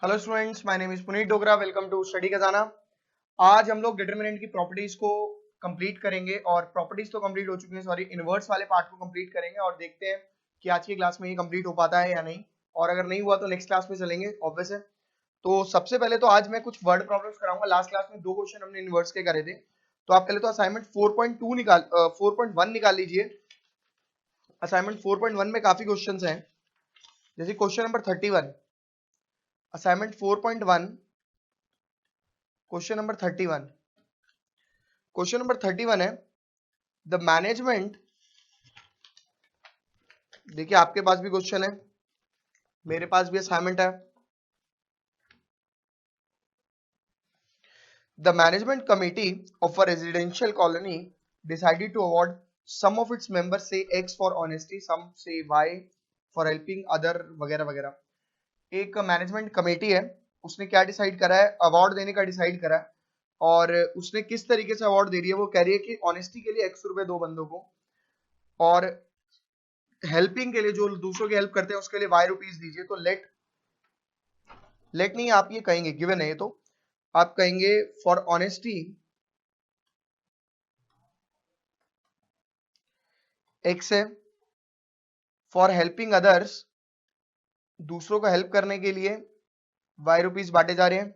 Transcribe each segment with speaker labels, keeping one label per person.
Speaker 1: Hello students, my name is Puneet Dogra. Welcome to study Khazana. आज हम लोग डिटरमिनेंट की प्रॉपर्टीज को कंप्लीट करेंगे और प्रॉपर्टीज तो कंप्लीट हो चुकी हैं, सॉरी इनवर्स वाले पार्ट को कंप्लीट करेंगे और देखते हैं कि आज की क्लास में ये कंप्लीट हो पाता है या नहीं, और अगर नहीं हुआ तो नेक्स्ट क्लास में चलेंगे ऑब्वियस है। तो सबसे पहले तो आज मैं कुछ वर्ड प्रॉब्लम्स कराऊंगा। लास्ट क्लास में 2 क्वेश्चन हमने इनवर्स के करे थे, तो आप पहले तो असाइनमेंट 4.2 निकाल 4.1 निकाल लीजिए। असाइनमेंट 4.1 में काफी क्वेश्चंस हैं, जैसे question number 31। Assignment 4.1 question number 31। Question number 31 है द मैनेजमेंट। देखिए आपके पास भी क्वेश्चन है, मेरे पास भी असाइनमेंट है। The management committee of a residential colony decided to award some of its members say x for honesty, some say y for helping other, वगैरह वगैरह। एक मैनेजमेंट कमेटी है, उसने क्या डिसाइड करा है, अवार्ड देने का डिसाइड करा है। और उसने किस तरीके से अवार्ड दे रही है, वो कह रही है कि ऑनेस्टी के लिए एक्स रुपए दो बंदों को, और हेल्पिंग के लिए जो दूसरों की हेल्प करते हैं उसके लिए वाई रुपीज दीजिए। तो लेट नहीं, आप ये कहेंगे गिवन है, ये तो आप कहेंगे फॉर ऑनेस्टी एक्स है, फॉर हेल्पिंग अदर्स दूसरों को हेल्प करने के लिए वाई रुपीज बांटे जा रहे हैं,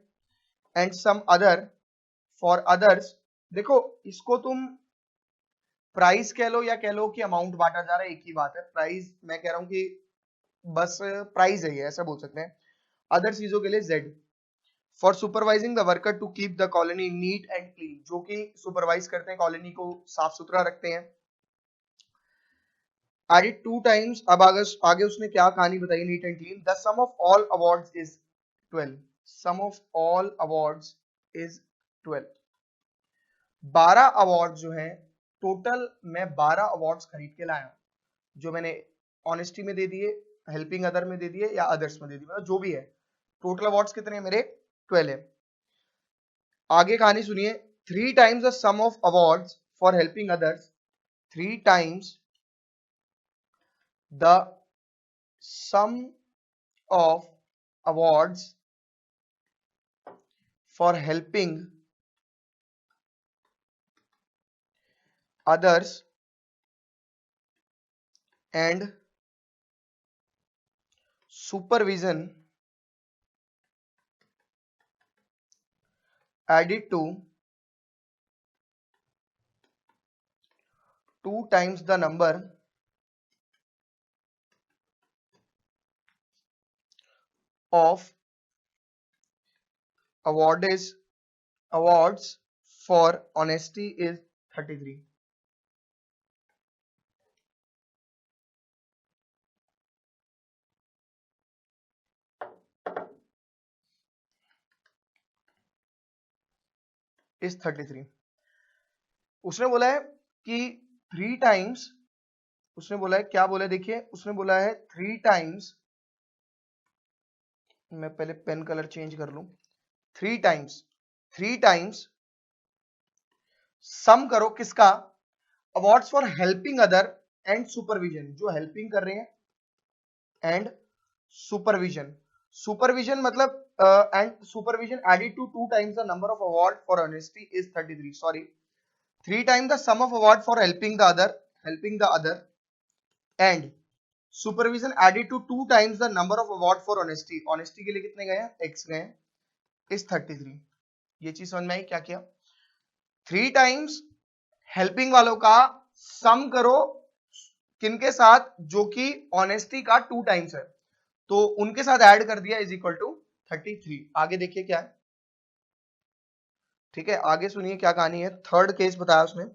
Speaker 1: and some other for others. देखो इसको तुम प्राइस कह लो या कह लो कि अमाउंट बांटा जा रहा है, एक ही बात है। प्राइस मैं कह रहा हूं कि बस प्राइस है, ये ऐसा बोल सकते हैं। अदर चीजों के लिए z. For supervising the worker to keep the colony neat and clean, जो कि सुपरवाइज करते हैं, कॉलोनी को साफ सुथरा रखते हैं। Added 2 times. अब आगे उसने क्या कहानी बताई, neat and clean. The sum of all awards is 12। Sum of all awards is 12। 12 award जो हैं टोटल, मैं 12 अवार्ड्स खरीद के लाया, जो मैंने ऑनेस्टी में दे दिए, हेल्पिंग अदर में दे दिए या अदर्स में दे दिए, मतलब जो भी है। टोटल अवार्ड्स कितने हैं मेरे? 12 है। आगे कहानी सुनिए। 3 times the sum of awards for helping others. 3 times the sum of awards for helping others and supervision added to 2 times the number of awards for honesty is 33। Is 33। उसने बोला है कि 3 टाइम्स, उसने बोला है क्या बोला है, देखिए उसने बोला है 3 टाइम्स। मैं पहले पेन कलर चेंज कर लूं। 3 टाइम्स सम करो किसका? Awards for helping other and supervision, जो हेल्पिंग कर रहे हैं, एंड सुपरविजन। सुपरविजन मतलब and supervision added to 2 times the number of award for honesty is 33। Sorry, 3 times the sum of award for helping the other and supervision added to 2 times the number of award for honesty. Honesty के लिए कितने गए हैं? X गए हैं, is 33। ये चीज समझ में आई क्या किया? 3 टाइम्स हेल्पिंग वालों का सम करो किनके साथ? जो कि ऑनेस्टी का 2 टाइम्स है, तो उनके साथ ऐड कर दिया, इज इक्वल टू 33। आगे देखिए क्या है, ठीक है, आगे सुनिए क्या कहानी है। थर्ड केस बताया उसने।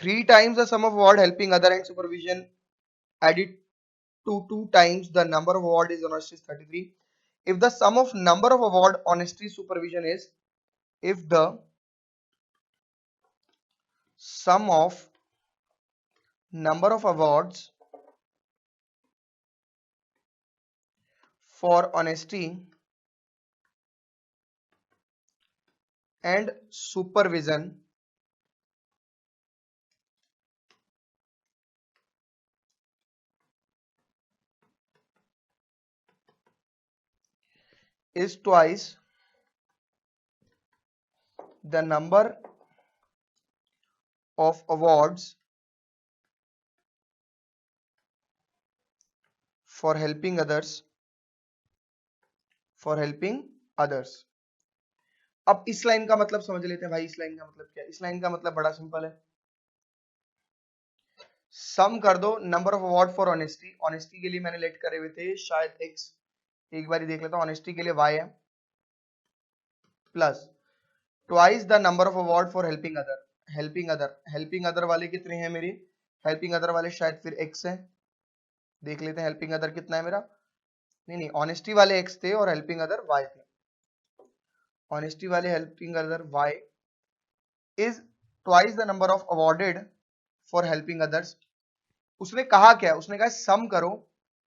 Speaker 1: 3 times the sum of award helping other and supervision added to 2 times the number of award is honesty is 33. If the sum of number of award honesty supervision is, if the sum of number of awards for honesty and supervision is twice the number of awards for helping others. अब इस line का मतलब समझ लेते हैं भाई। इस line का मतलब क्या है? इस लाइन का मतलब बड़ा सिंपल है, सम कर दो number of award for honesty. Honesty के लिए मैंने लेट करे हुए थे शायद x, एक बार देख लेता हूं, ऑनेस्टी के लिए y है, plus twice the number of award for helping other. Helping other वाले कितने हैं मेरे? हेल्पिंग अदर वाले शायद फिर x है, देख लेते हैं हेल्पिंग अदर कितना है मेरा। नहीं, ऑनेस्टी वाले x थे और हेल्पिंग अदर y थे। ऑनेस्टी वाले helping other y is twice the number of awarded for helping others. उसने कहा क्या? उसने कहा सम करो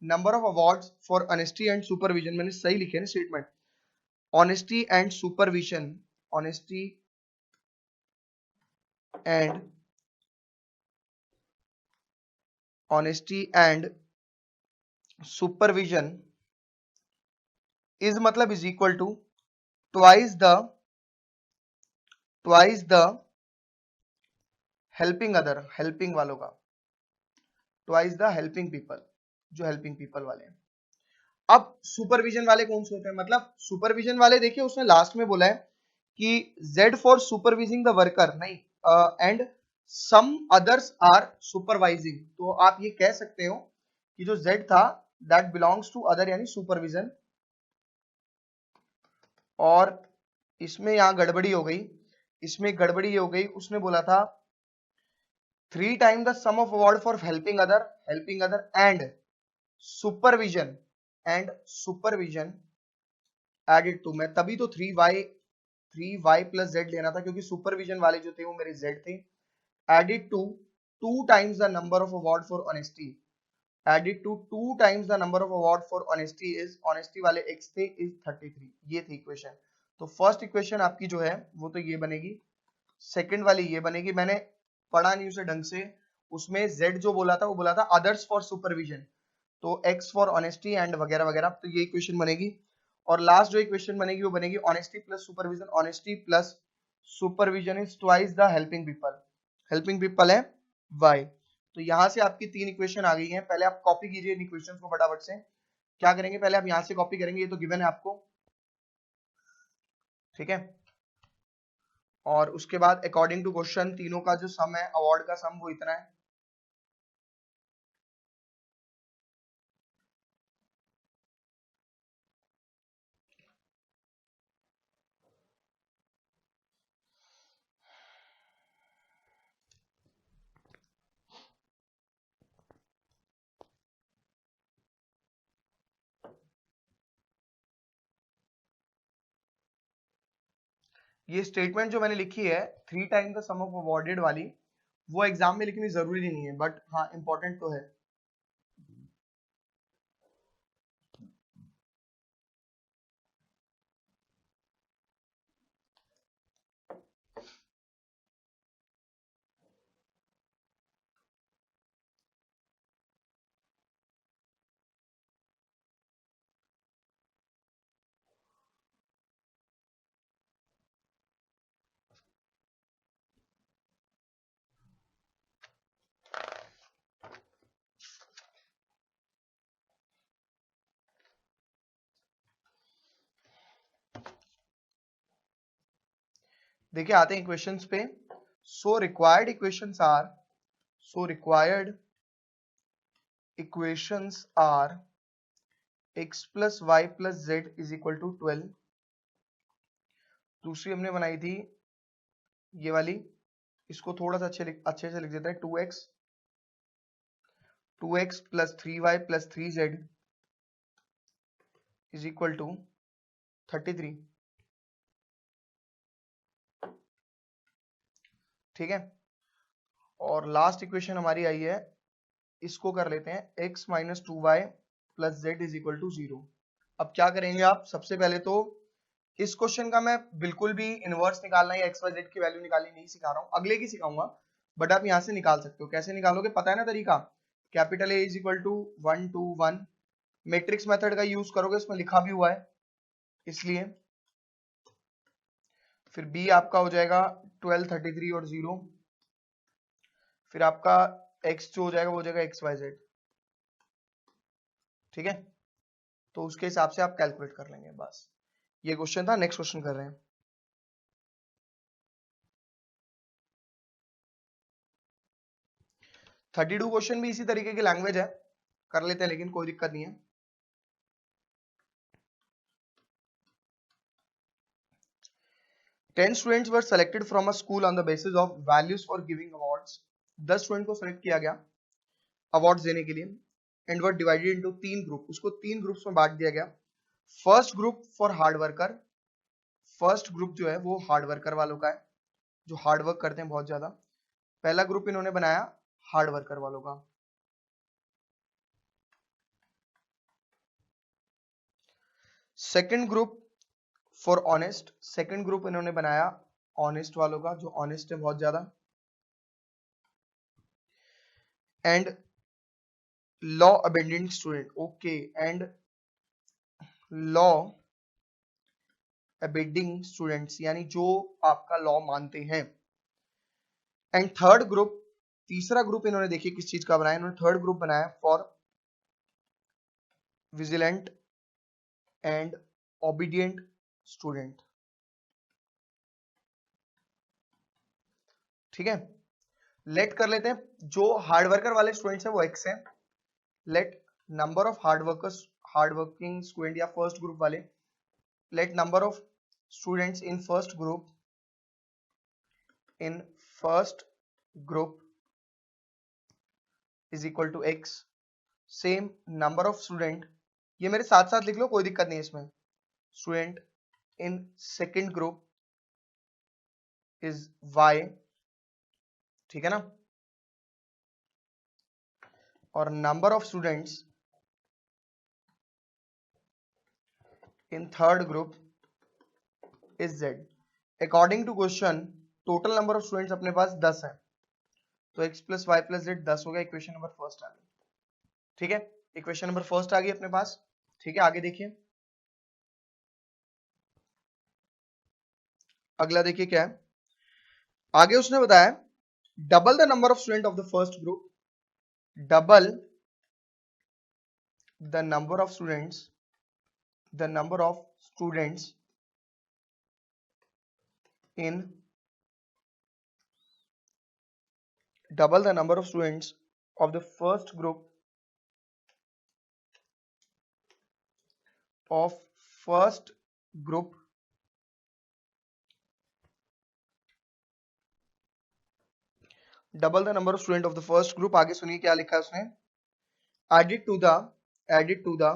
Speaker 1: number of awards for honesty and supervision. मैंने सही लिखे ना statement, honesty and supervision, honesty and supervision is मतलब is equal to twice the helping other, helping वालों का, ट्वाइस द हेल्पिंग पीपल, जो हेल्पिंग पीपल वाले हैं। अब सुपरविजन वाले कौन से होते हैं? मतलब सुपरविजन वाले देखिए उसने लास्ट में बोला है कि Z for supervising the worker, नहीं, and some others are supervising. तो आप ये कह सकते हो कि जो Z था दैट बिलोंग्स टू अदर यानी सुपरविजन। और इसमें यहां गड़बड़ी हो गई, इसमें गड़बड़ी हो गई, उसने बोला था 3 times the sum of award for helping other and supervision added to। मैं तभी तो 3y plus z लेना था क्योंकि सुपरविजन वाले जो थे वो मेरे z थे। added to 2 times the number of award for honesty, added to 2 times the number of award for honesty is, honesty वाले x थे is 33। ये थी इक्वेशन। तो फर्स्ट इक्वेशन आपकी जो है वो तो ये बनेगी, सेकंड वाली ये बनेगी। मैंने पढ़ा नहीं उसे ढंग से, उसमें z जो बोला था वो बोला था अदर्स फॉर सुपरविजन, तो x फॉर ऑनेस्टी एंड वगैरह वगैरह, तो ये इक्वेशन बनेगी। और लास्ट जो इक्वेशन बनेगी वो बनेगी honesty plus supervision, honesty plus supervision is twice the helping people है y। तो यहां से आपकी 3 इक्वेशन आ गई हैं। पहले आप कॉपी कीजिए इन इक्वेशंस को फटाफट से। क्या करेंगे? पहले आप यहां से कॉपी करेंगे, ये तो गिवन है आपको, ठीक है। और उसके बाद अकॉर्डिंग टू क्वेश्चन तीनों का जो सम है, अवार्ड का सम वो इतना है। ये स्टेटमेंट जो मैंने लिखी है 3 time the sum of awarded वाली, वो एग्जाम में लिखनी जरूरी नहीं है, बट हाँ इंपॉर्टेंट तो है। देखिए आते हैं इक्वेशंस पे। So required equations are x plus y plus z is equal to 12। दूसरी हमने बनाई थी ये वाली, इसको थोड़ा सा अच्छे से लिख देते हैं, 2x plus 3y plus 3z is equal to 33, ठीक है। और लास्ट इक्वेशन हमारी आई है, इसको कर लेते हैं x minus 2y plus z is equal to 0। अब क्या करेंगे आप? सबसे पहले तो इस क्वेश्चन का मैं बिल्कुल भी इनवर्स निकालना या एक्स वाई जेड की वैल्यू निकालनी नहीं सिखा रहा हूँ, अगले की सिखाऊंगा, बट आप यहाँ से निकाल सकते हो। कैसे निकालोगे पता है ना तरीका? Capital A is equal to 1 2 1, matrix method का यूज करोगे, उसमें लिखा भी हुआ है। इसलिए फिर बी आपका हो जाएगा 12, 33 और 0। फिर आपका एक्स जो हो जाएगा वो हो जाएगा XYZ। ठीक है, तो उसके हिसाब से आप कैलकुलेट कर लेंगे। बस ये क्वेश्चन था। नेक्स्ट क्वेश्चन कर रहे हैं। 32 क्वेश्चन भी इसी तरीके की लैंग्वेज है, कर लेते हैं, लेकिन कोई दिक्कत नहीं है। Ten students were selected from a school on the basis of values for giving awards. 10 student को सेलेक्ट किया गया अवार्ड्स देने के लिए, and were divided into 3 group. उसको 3 ग्रुप्स में बांट दिया गया। First group for hard worker, first group जो है वो हार्ड वर्कर वालों का है, जो हार्ड वर्क करते हैं बहुत ज्यादा। पहला ग्रुप इन्होंने बनाया हार्ड वर्कर वालों का। Second group for honest, second group इन्होंने बनाया ऑनेस्ट वालों का, जो ऑनेस्ट है बहुत ज्यादा। And law abundant student, okay, and law abiding students, यानी जो आपका लॉ मानते हैं। एंड थर्ड ग्रुप, तीसरा ग्रुप इन्होंने देखिए किस चीज का बनाया, इन्होंने थर्ड ग्रुप बनाया for vigilant and obedient student. ठीक है, लेट कर लेते हैं। जो हार्ड वर्कर वाले स्टूडेंट्स हैं वो एक्स हैं। Let number of hard workers, hard working student या फर्स्ट ग्रुप वाले, let number of students in first group, in first group is equal to x. Same number of student, ये मेरे साथ साथ लिख लो, कोई दिक्कत नहीं है इसमें। Student in second group is y, ठीक है ना, और number of students in third group is z। According to question total number of students अपने पास 10 है, तो x plus y plus z 10 हो गया। इक्वेशन नंबर फर्स्ट आ गई। ठीक है, इक्वेशन नंबर फर्स्ट आ गई अपने पास। ठीक है, आगे देखिए, अगला देखिए क्या है। आगे उसने बताया double the number of student of the first group, double the number of students, the number of students in double the number of students of the first group of first group double the number of student of the first group। आगे सुनिए क्या लिखा है उसने, added to the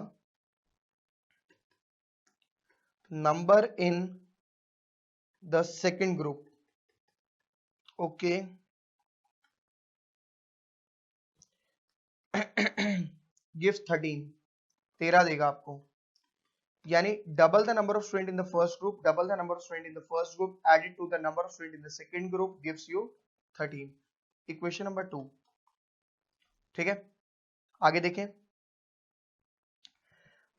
Speaker 1: number in the second group, okay, gives 13, 13 देगा आपको। यानी double the number of student in the first group, double the number of student in the first group added to the number of student in the second group gives you 13। Equation number 2। ठीक है, आगे देखें।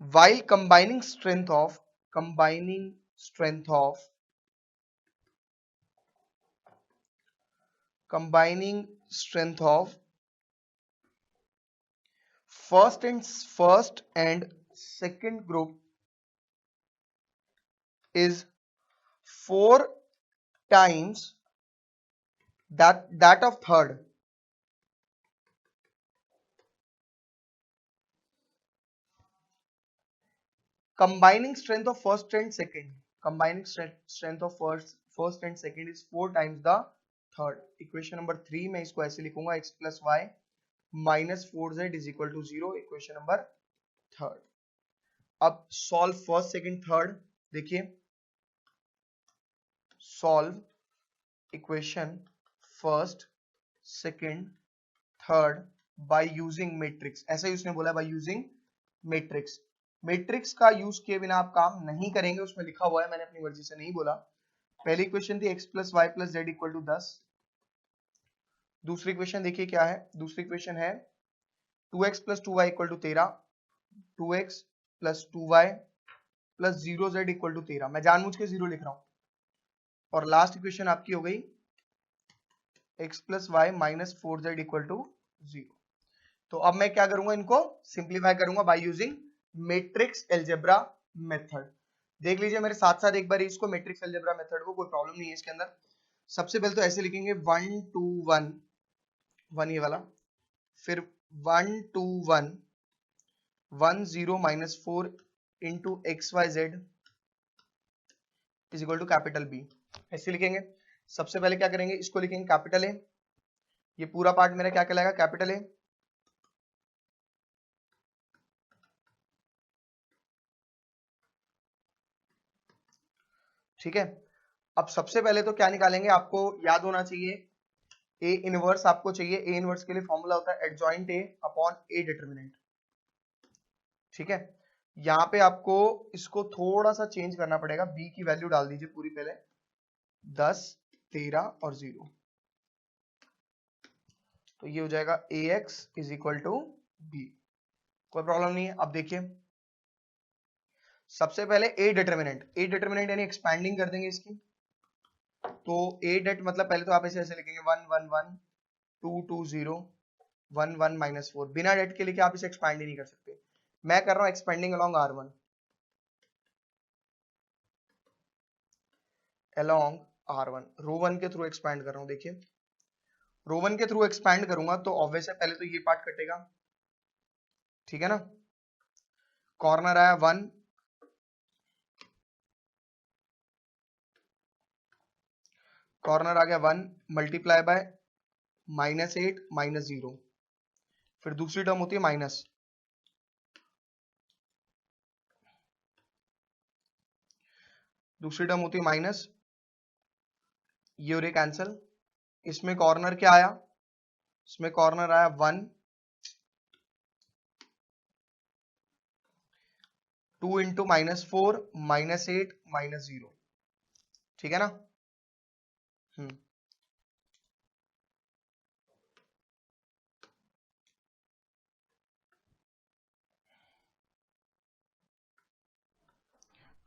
Speaker 1: while combining strength of first and second group is 4 times that of third, combining strength of first and second, combining strength of first and second is 4 times the third। Equation number 3 मैं इसको ऐसे लिखूंगा, x plus y minus 4z is equal to 0। Equation number third. अब solve first second third, देखिए solve equation first second third by using matrix. ऐसा ही उसने बोला बाय यूजिंग मैट्रिक्स। मैट्रिक्स का यूज किए बिना आप काम नहीं करेंगे, उसमें लिखा हुआ है, मैंने अपनी मर्जी से नहीं बोला। पहली इक्वेशन थी x plus y plus z equal to 10। दूसरी इक्वेशन देखिए क्या है, दूसरी इक्वेशन है 2x plus 2y equal to 13, 2x plus 2y plus 0z equal to 13, मैं जानबूझ के 0 लिख रहा हूं। और लास्ट इक्वेशन आपकी हो गई x plus y minus 4z equal to 0। तो अब मैं क्या करूंगा, इनको सिंप्लीफाई करूंगा by using matrix algebra method. देख लीजिए मेरे साथ साथ एक बार इसको, मैट्रिक्स अलजेब्रा मेथड को, कोई प्रॉब्लम नहीं है इसके अंदर। सबसे पहले तो ऐसे लिखेंगे 1 2 1 1 ये वाला, फिर 1 2 1 1 0 minus 4 into x Y Z is equal to capital B, ऐसे लिखेंगे। सबसे पहले क्या करेंगे, इसको लिखेंगे कैपिटल ए, ये पूरा पार्ट मेरा क्या कहलाएगा, कैपिटल ए। ठीक है, अब सबसे पहले तो क्या निकालेंगे, आपको याद होना चाहिए ए इनवर्स आपको चाहिए। ए इनवर्स के लिए फॉर्मूला होता है adjoint A upon A determinant. ठीक है, यहाँ पे आपको इसको थोड़ा सा चेंज करना पड़ेगा, बी की वैल्यू डाल दीजिए पूरी पहले, 10 13 और 0, तो ये हो जाएगा ax is equal to B, कोई प्रॉब्लम नहीं है। अब देखिए सबसे पहले ए डिटरमिनेंट यानी एक्सपैंडिंग कर देंगे इसकी। तो ए डेट मतलब पहले तो आप ऐसे लिखेंगे 1 1 1 2 2 0 1 1 माइनस 4, बिना डेट के लिखे आप इसे एक्सपैंड ही नहीं कर सकते। मैं कर रहा हूं expanding along R1, along R1 रो 1 के थ्रू एक्सपैंड कर रहा हूं। देखिए रो 1 के थ्रू एक्सपैंड करूंगा तो ऑब्वियस है पहले तो ये पार्ट कटेगा, ठीक है ना। कॉर्नर आया 1, कॉर्नर आ गया 1 मल्टीप्लाई बाय -8 -0, फिर दूसरी टर्म होती है माइनस, दूसरी टर्म होती है माइनस, ये और ये कैंसल। इसमें कॉर्नर क्या आया, इसमें कॉर्नर आया 1 2 इंटू -4 -8 -0, ठीक है ना।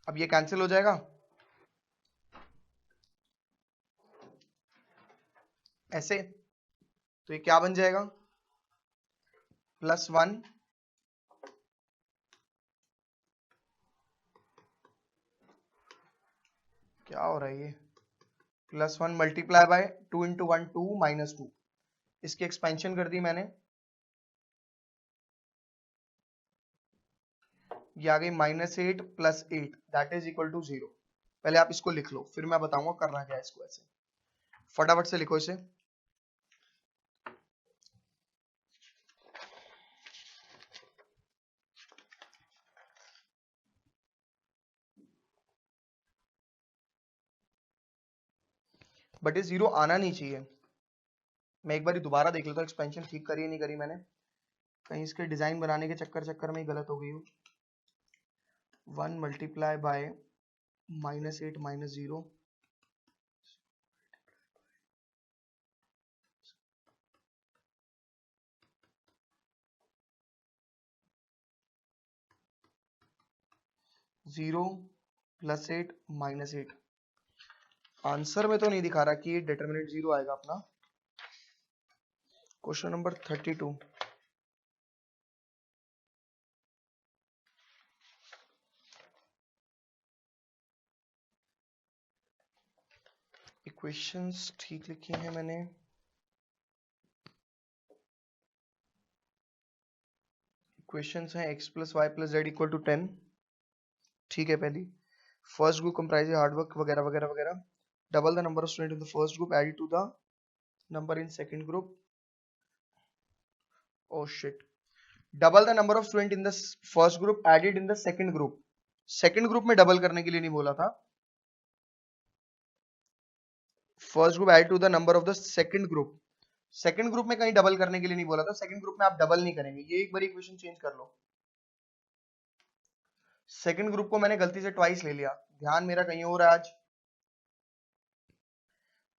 Speaker 1: अब ये कैंसिल हो जाएगा, ऐसे, तो ये क्या बन जाएगा, +1 क्या हो रहा है ये, +1 मल्टीप्लाई बाय 2 इंटू 1 2 -2, इसकी एक्सपेंशन कर दी मैंने, ये आ गई -8 + 8 दैट इज इक्वल टू 0। पहले आप इसको लिख लो, फिर मैं बताऊंगा करना क्या है इसको। ऐसे फटाफट से लिखो इसे। बट ये 0 आना नहीं चाहिए। मैं एक बार दोबारा देख लेता हूँ एक्सपेंशन ठीक करी नहीं करी मैंने, कहीं इसके डिजाइन बनाने के चक्कर में ही गलत हो गई हूँ। 1 मल्टीप्लाई बाय -8 -0 0 +8 -8, आंसर में तो नहीं दिखा रहा कि डिटरमिनेंट 0 आएगा अपना। क्वेश्चन नंबर 32, इक्वेशंस ठीक लिखी हैं मैंने, इक्वेशंस हैं x + y + z equal to 10, ठीक है। पहली first group comprise hard work वगैरह वगैरह वगैरह, double the number of student in the first group added to the number in second group, oh shit, double the number of student in the first group added in the second group. Second group में डबल करने के लिए नहीं बोला था, first group add to the number of the second group, second group में कहीं डबल करने के लिए नहीं बोला था। सेकंड ग्रुप में आप डबल नहीं करेंगे, ये एक बार इक्वेशन चेंज कर लो। सेकंड ग्रुप को मैंने गलती से ट्वाइस ले लिया, ध्यान मेरा कहीं और है आज,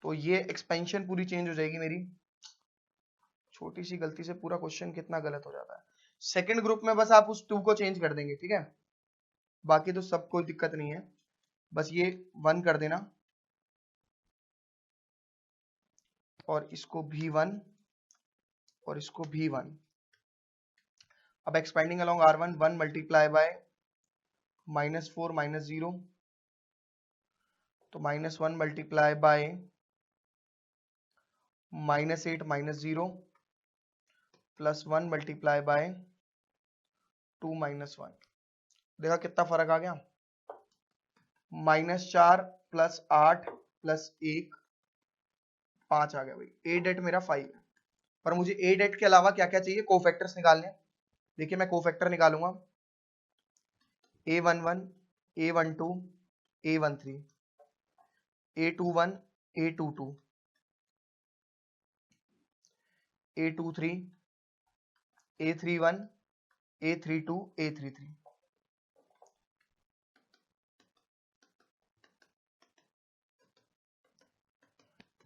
Speaker 1: तो ये एक्सपेंशन पूरी चेंज हो जाएगी मेरी। छोटी सी गलती से पूरा क्वेश्चन कितना गलत हो जाता है। सेकंड ग्रुप में बस आप उस 2 को चेंज कर देंगे, ठीक है। बाकी तो सब कोई दिक्कत नहीं है, बस ये 1 कर देना और इसको भी 1 और इसको भी 1। अब expanding along R1, 1 multiply by -4 -0, तो -1 मल्टीप्लाई बाय -8 -0 +1 मल्टीप्लाई बाय 2 -1। देखा कितना फर्क आ गया, -4 +8 +1 5 आ गया भाई। ए डेट मेरा 5 है, पर मुझे ए डेट के अलावा क्या क्या चाहिए, कोफैक्टर्स निकालने। देखिए मैं कोफैक्टर निकालूंगा, A11, A12, A13, A21, A22, A23, A31, A32, A33।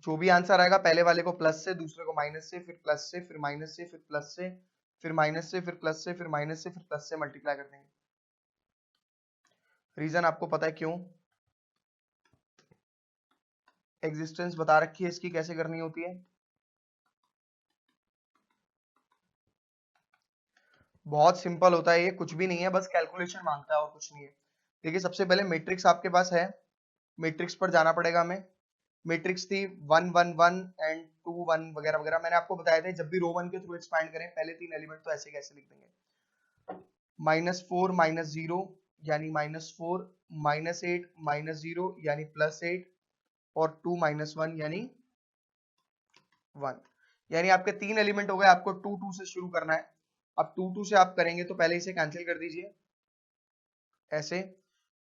Speaker 1: जो भी आंसर आएगा पहले वाले को प्लस से, दूसरे को माइनस से, फिर प्लस से, फिर माइनस से, फिर प्लस से, फिर माइनस से, फिर प्लस से, फिर माइनस से, फिर प्लस से मल्टीप्लाई कर देंगे। रीजन आपको पता है क्यों, एग्जिस्टेंस बता रखी है इसकी कैसे करनी होती है। बहुत सिंपल होता है ये, कुछ भी नहीं है, बस कैलकुलेशन मांगता है और कुछ नहीं है। देखिए सबसे पहले मैट्रिक्स आपके पास है, मैट्रिक्स पर जाना पड़ेगा हमें। मैट्रिक्स थी 1 1 1 एंड 2 1 वगैरह वगैरह। मैंने आपको बताया था जब भी रो 1 के थ्रू एक्सपैंड करें पहले 3 एलिमेंट तो ऐसे कैसे लिख देंगे, -4 -0 यानी -4, -8 -0 यानी +8 और 2 -1 यानी 1। यानी आपके 3 एलिमेंट हो गए, आपको 2 2 से शुरू करना है। अब 2 2 से आप करेंगे तो पहले इसे कैंसिल कर दीजिए ऐसे।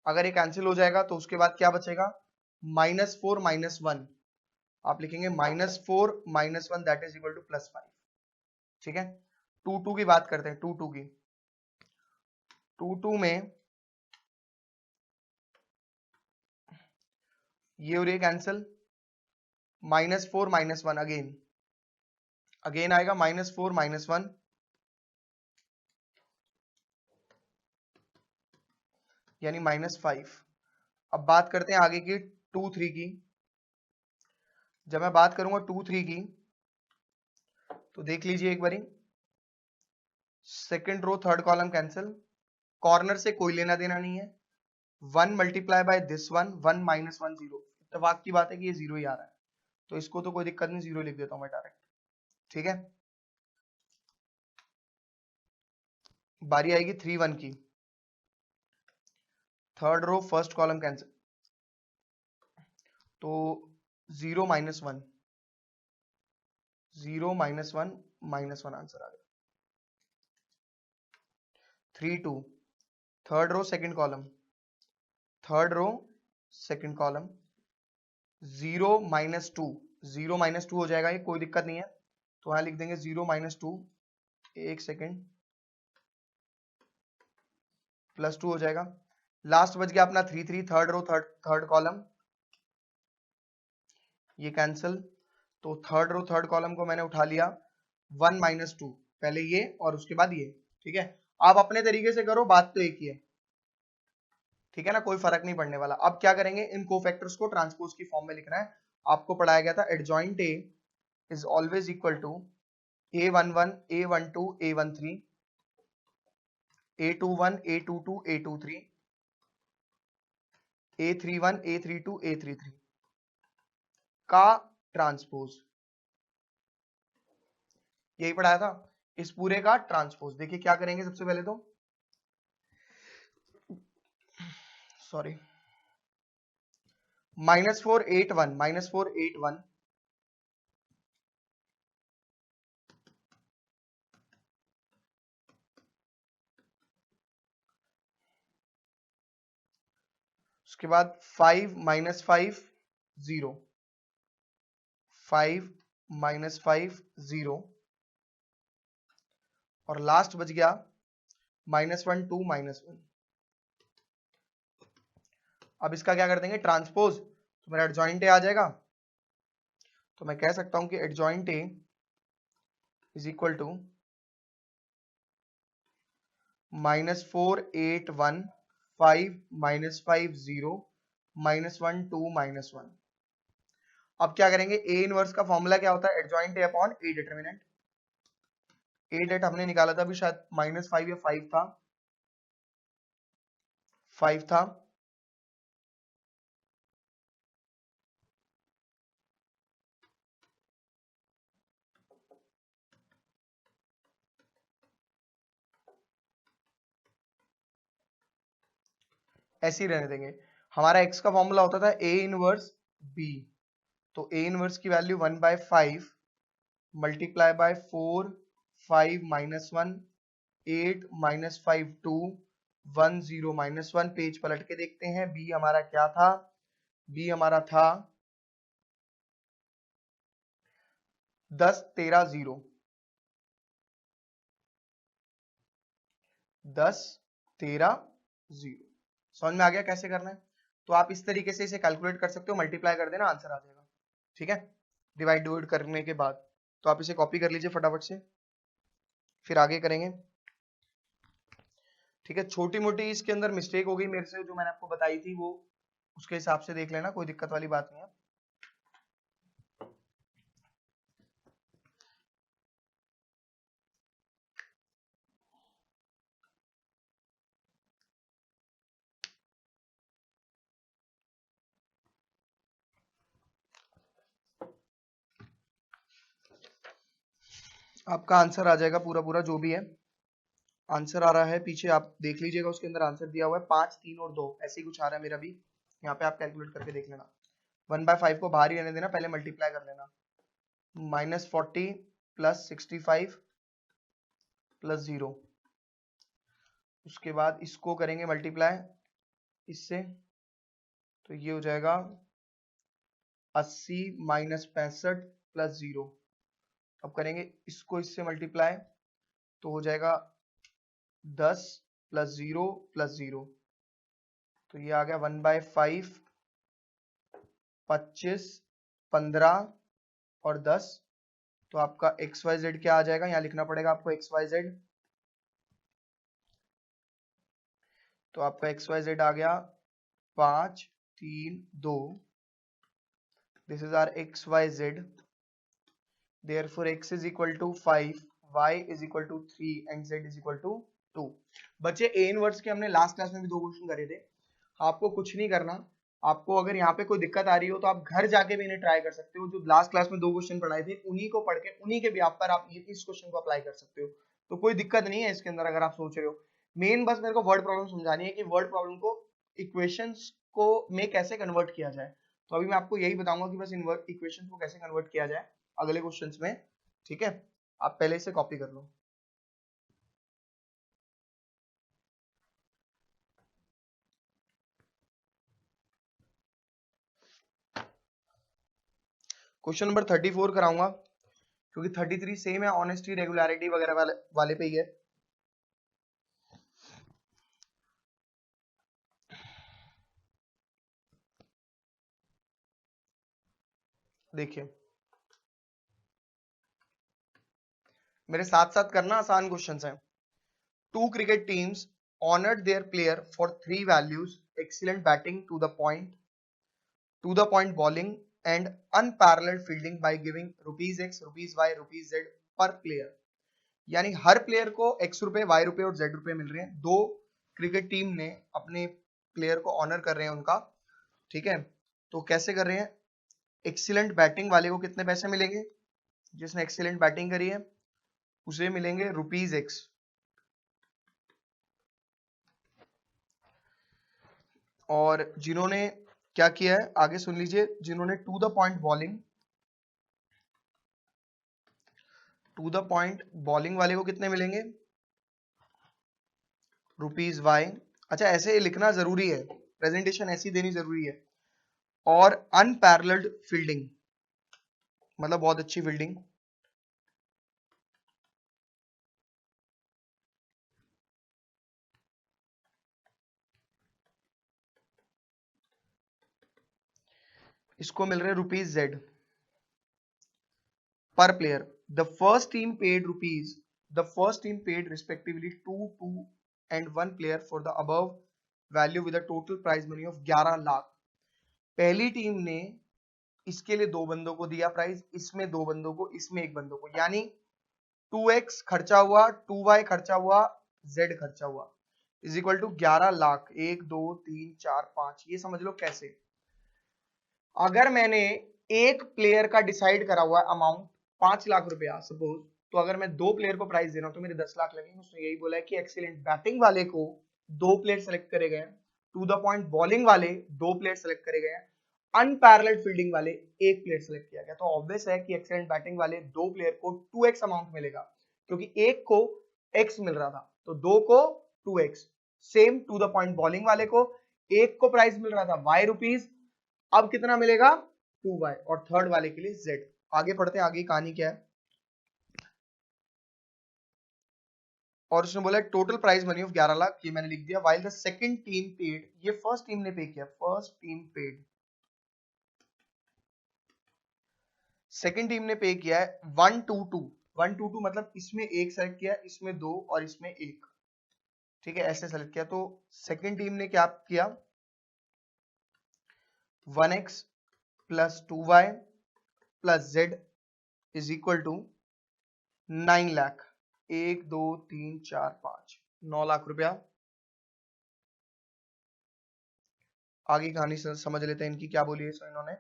Speaker 1: अगर ये कैंसिल हो जाएगा तो उसके बाद क्या बचेगा, -4 -1, आप लिखेंगे -4 -1 दैट इज इक्वल टू +5। ठीक है, 2 2 की बात करते हैं, 2 2 की। 2 2 में ये हो रही है कैंसिल, -4 -1 अगेन आएगा -4 -1 यानी -5। अब बात करते हैं आगे की 2 3 की। जब मैं बात करूंगा 2 3 की तो देख लीजिए एक बारी, second row third column cancel, corner से कोई लेना देना नहीं है। 1 मल्टीप्लाई बाय दिस 1, 1 -1 0। इत्तेफाक की बात है कि ये 0 ही आ रहा है, तो इसको तो कोई दिक्कत नहीं, 0 लिख देता हूं मैं डायरेक्ट। ठीक है, बारी आएगी 3 1 की, third row first column cancel, तो 0 -1 0 -1 -1 आंसर आ गया। 3 2, third row second column, third row second column, 0 -2 0 -2 हो जाएगा ये, कोई दिक्कत नहीं है, तो यहां लिख देंगे 0 -2। एक सेकेंड, +2 हो जाएगा। लास्ट बच गया अपना 3 3, थर्ड रो थर्ड कॉलम, ये कैंसिल, तो थर्ड रो थर्ड कॉलम को मैंने उठा लिया 1 -2, पहले ये और उसके बाद ये। ठीक है, आप अपने तरीके से करो, बात तो एक ही है। ठीक है ना, कोई फर्क नहीं पड़ने वाला। अब क्या करेंगे, इन कोफैक्टर्स को ट्रांसपोज की फॉर्म में लिखना है। आपको पढ़ाया गया था adjoint A is always equal to A11 A12 A13 A21 A22 A23 A31 A32 A33 का ट्रांसपोज, यही पढ़ाया था, इस पूरे का ट्रांसपोज। देखिए क्या करेंगे, सबसे पहले तो सॉरी -4 8 1 -4 8 1 उसके बाद 5 -5 0 5 -5 0 और लास्ट बच गया -1 2 -1। अब इसका क्या कर देंगे ट्रांसपोज, तो मेरा एडजॉइंट ए आ जाएगा। तो मैं कह सकता हूं कि adjoint A is equal to -4 8 1 5 -5 0 -1 2 -1। अब क्या करेंगे, ए इनवर्स का फॉर्मूला क्या होता है, adjoint A upon A determinant. A det हमने निकाला था अभी शायद -5 या 5 था, 5 था। ऐसे ही रहने देंगे। हमारा x का फॉर्मूला होता था a इनवर्स b, तो a इनवर्स की वैल्यू 1/5 मल्टीप्लाई बाय 4 5 -1 8 -5 2 1 0 -1। पेज पलट के देखते हैं b हमारा क्या था, b हमारा था 10 13 0, 10 13 0। समझ में आ गया कैसे करना है? तो आप इस तरीके से इसे कैलकुलेट कर सकते हो, मल्टीप्लाई कर देना आंसर आ जाएगा। ठीक है, डिवाइड डिवाइड करने के बाद। तो आप इसे कॉपी कर लीजिए फटाफट से, फिर आगे करेंगे। ठीक है, छोटी मोटी इसके अंदर मिस्टेक हो गई मेरे से, जो मैंने आपको बताई थी वो उसके हिसाब से देख लेना, कोई दिक्कत वाली बात नहीं है। आपका आंसर आ जाएगा पूरा पूरा, जो भी है आंसर आ रहा है पीछे आप देख लीजिएगा, उसके अंदर आंसर दिया हुआ है 5 3 और 2, ऐसे ही कुछ आ रहा है मेरा भी। यहाँ पे आप कैलकुलेट करके देख लेना। 1/5 को बाहर ही रहने देना, पहले मल्टीप्लाई कर लेना। -40 + 65 + 0, उसके बाद इसको करेंगे मल्टीप्लाई इससे, तो ये हो जाएगा 80 - 65 + 0। अब करेंगे इसको इससे मल्टीप्लाई, तो हो जाएगा 10 + 0 + 0, तो ये आ गया 1/5 25 15 और 10। तो आपका XYZ क्या आ जाएगा, यहाँ लिखना पड़ेगा आपको XYZ। तो आपका XYZ आ गया 5 3 2। This is our XYZ। Therefore x is equal to 5, y is equal to 3 and z is equal to 2। बच्चे a इनवर्स के हमने लास्ट क्लास में भी 2 क्वेश्चन करे थे। आपको कुछ नहीं करना, आपको अगर यहाँ पे कोई दिक्कत आ रही हो तो आप घर जाके भी इन्हें ट्राई कर सकते हो। जो लास्ट क्लास में 2 क्वेश्चन पढ़ाए थे उन्हीं को पढ़ के उन्हीं के बेस पर आप इस क्वेश्चन को अप्लाई कर सकते हो। तो कोई दिक्कत नहीं है इसके अंदर, अगर आप सोच रहे हो। मेन बस मेरे को वर्ड प्रॉब्लम समझानी है कि वर्ड प्रॉब्लम को इक्वेशंस को में कैसे कन्वर्ट किया जाए। तो अभी मैं आपको यही बताऊंगा कि बस इक्वेशंस को कैसे कन्वर्ट किया जाए अगले क्वेश्चंस में। ठीक है, आप पहले से कॉपी कर लो। क्वेश्चन नंबर 34 कराऊंगा, क्योंकि 33 सेम है, ऑनेस्टी रेगुलरिटी वगैरह वाले पे ही है। देखिए मेरे साथ साथ करना, आसान क्वेश्चन है। 2 cricket teams honored their player for 3 values: excellent batting, to the point bowling and unparalleled fielding by giving ₹X, ₹Y, ₹Z per player। यानी हर प्लेयर को x रुपए, y रुपए और z रुपए मिल रहे हैं। 2 क्रिकेट टीम ने अपने प्लेयर को ऑनर कर रहे हैं उनका। ठीक है, तो कैसे कर रहे हैं, एक्सीलेंट बैटिंग वाले को कितने पैसे मिलेंगे, जिसने एक्सीलेंट बैटिंग करी है उसे मिलेंगे ₹X। और जिन्होंने क्या किया है आगे सुन लीजिए, जिन्होंने टू द पॉइंट बॉलिंग वाले को कितने मिलेंगे, ₹Y। अच्छा ऐसे लिखना जरूरी है, प्रेजेंटेशन ऐसी देनी जरूरी है। और अनपैरेलल्ड फील्डिंग मतलब बहुत अच्छी फील्डिंग। इसको मिल रहे ₹Z per player। The first team paid respectively 2, 2 and 1 player for the above value with a total prize money of 11 lakh. पहली टीम ने इसके लिए 2 बंदों को दिया प्राइस, इसमें 2 बंदों को, इसमें 1 बंदों को, यानी 2x खर्चा हुआ, 2y खर्चा हुआ, z खर्चा हुआ, इज इक्वल टू 11 लाख। 1 2 3 4 5, ये समझ लो कैसे। अगर मैंने एक प्लेयर का डिसाइड करा हुआ अमाउंट 5 लाख रुपया सपोज, तो अगर मैं 2 प्लेयर को प्राइस दे रहा हूं तो मेरे 10 लाख लगेंगे। उसने यही बोला है कि एक्सीलेंट बैटिंग वाले को 2 प्लेयर सेलेक्ट करे गए, टू द पॉइंट बॉलिंग वाले 2 प्लेयर सेलेक्ट करे गए, अनपैरेलल्ड फील्डिंग वाले 1 प्लेयर सेलेक्ट किया गया। तो ऑब्वियस है कि एक्सीलेंट बैटिंग वाले 2 प्लेयर को 2x अमाउंट मिलेगा, क्योंकि एक को x मिल रहा था तो 2 को 2x। Same to the point bowling वाले को एक को प्राइस मिल रहा था y रुपीज, अब कितना मिलेगा 2y, और थर्ड वाले के लिए z। आगे पढ़ते हैं, आगे कहानी क्या है। और उसने बोला total prize money of 11 lakh, ये मैंने लिख दिया। While the second team paid, ये फर्स्ट टीम ने पे किया, first team paid, second team ने पे किया है 122। 122 मतलब इसमें एक सेलेक्ट किया, इसमें 2 और इसमें 1, ठीक है, ऐसे सेलेक्ट किया। तो सेकंड टीम ने क्या किया, 1x plus 2y plus z is equal to 9 lakh. 1 2 3 4 5, 9 lakh रुपया। आगे कहानी समझ लेते हैं इनकी क्या बोली है। सो इन्होंने,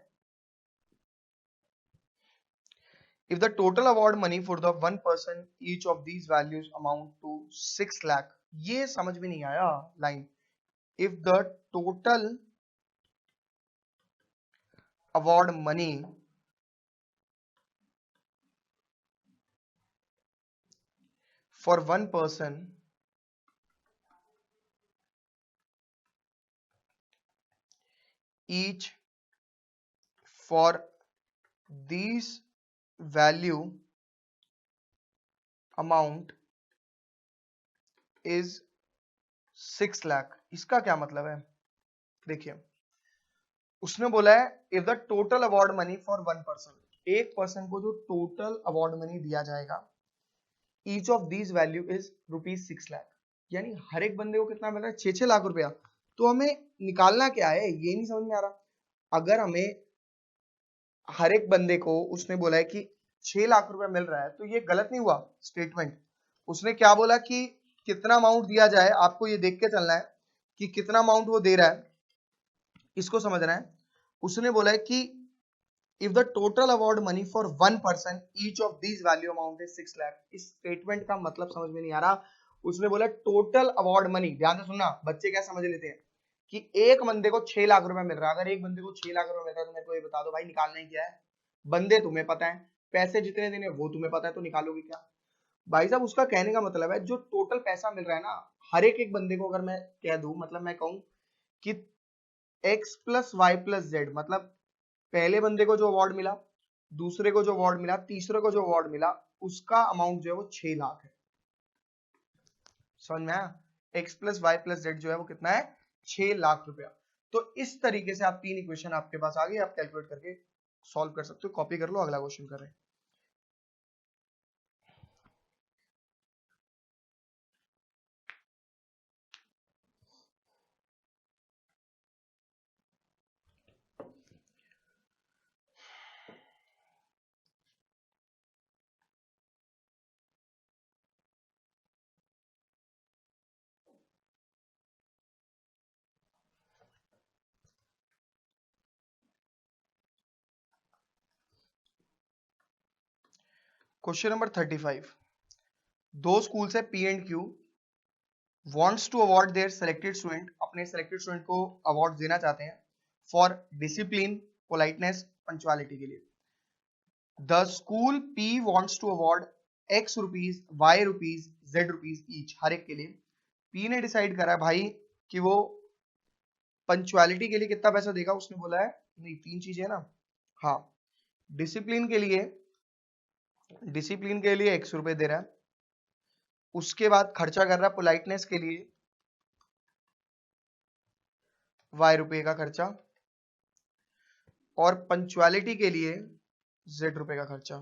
Speaker 1: if the total award money for the one person each of these values amount to 6 lakh, ये समझ में नहीं आया line. if the total award money for one person each for these value amount is 6 lakh, इसका क्या मतलब है। देखिए उसने बोला है if the total award money for one person, एक पर्सन को जो टोटल अवार्ड मनी दिया जाएगा, each of these value is rupees 6 lakh, यानी हर एक बंदे को कितना मिल रहा है, 6 लाख रुपया। तो हमें निकालना क्या है, ये नहीं समझ में आ रहा। अगर हमें हर एक बंदे को उसने बोला है कि 6 लाख रुपया मिल रहा है, तो ये गलत नहीं हुआ स्टेटमेंट। उसने क्या बोला कि कितना अमाउंट दिया जाए, आपको ये देख के चलना है कि कितना अमाउंट वो दे रहा है, इसको समझना है। उसने बोला है कि if the total award money for one person each of these value amount is 6 lakh, इस स्टेटमेंट का मतलब समझ में नहीं आ रहा। उसने बोला टोटल अवार्ड मनी, ध्यान से सुनना, बच्चे क्या समझ लेते हैं कि एक बंदे को 6 लाख रुपया मिल रहा है। अगर एक बंदे को 6 लाख रुपया मिल रहा है तो मेरे को ये बता दो भाई निकालना ही क्या है। बंदे तुम्हें पता है, पैसे जितने देने वो तुम्हें पता है, तो निकालोगे क्या। भाई साहब उसका कहने का मतलब है जो टोटल पैसा मिल रहा है ना, हर एक बंदे को अगर मैं कह दूं, मतलब मैं कहूं कि x plus y plus z, मतलब पहले बंदे को जो अवार्ड मिला, दूसरे को जो अवार्ड मिला, तीसरे को जो अवार्ड मिला, उसका अमाउंट जो है वो 6 लाख है। समझ में आया। x plus y plus z जो है वो कितना है, 6 लाख रुपया। तो इस तरीके से आप 3 इक्वेशन आपके पास आ गई, आप कैलकुलेट करके सॉल्व कर सकते हो। कॉपी कर लो, अगला क्वेश्चन कर रहे हैं। क्वेश्चन नंबर 35, दो स्कूल से P and Q wants to award their selected student, अपने selected student को अवार्ड देना चाहते हैं फॉर डिसिप्लिन, पोलाइटनेस, पंचुअलिटी के लिए। The school P wants to award x rupees, y rupees, z rupees each, हर एक के लिए। P ने डिसाइड करा भाई कि वो पंचुअलिटी के लिए कितना पैसा देगा। उसने बोला है नहीं, 3 चीजें ना, हाँ, डिसिप्लिन के लिए x रुपए दे रहा है, उसके बाद खर्चा कर रहा है पोलाइटनेस के लिए y रुपए का खर्चा, और पंचुअलिटी के लिए z रुपए का खर्चा।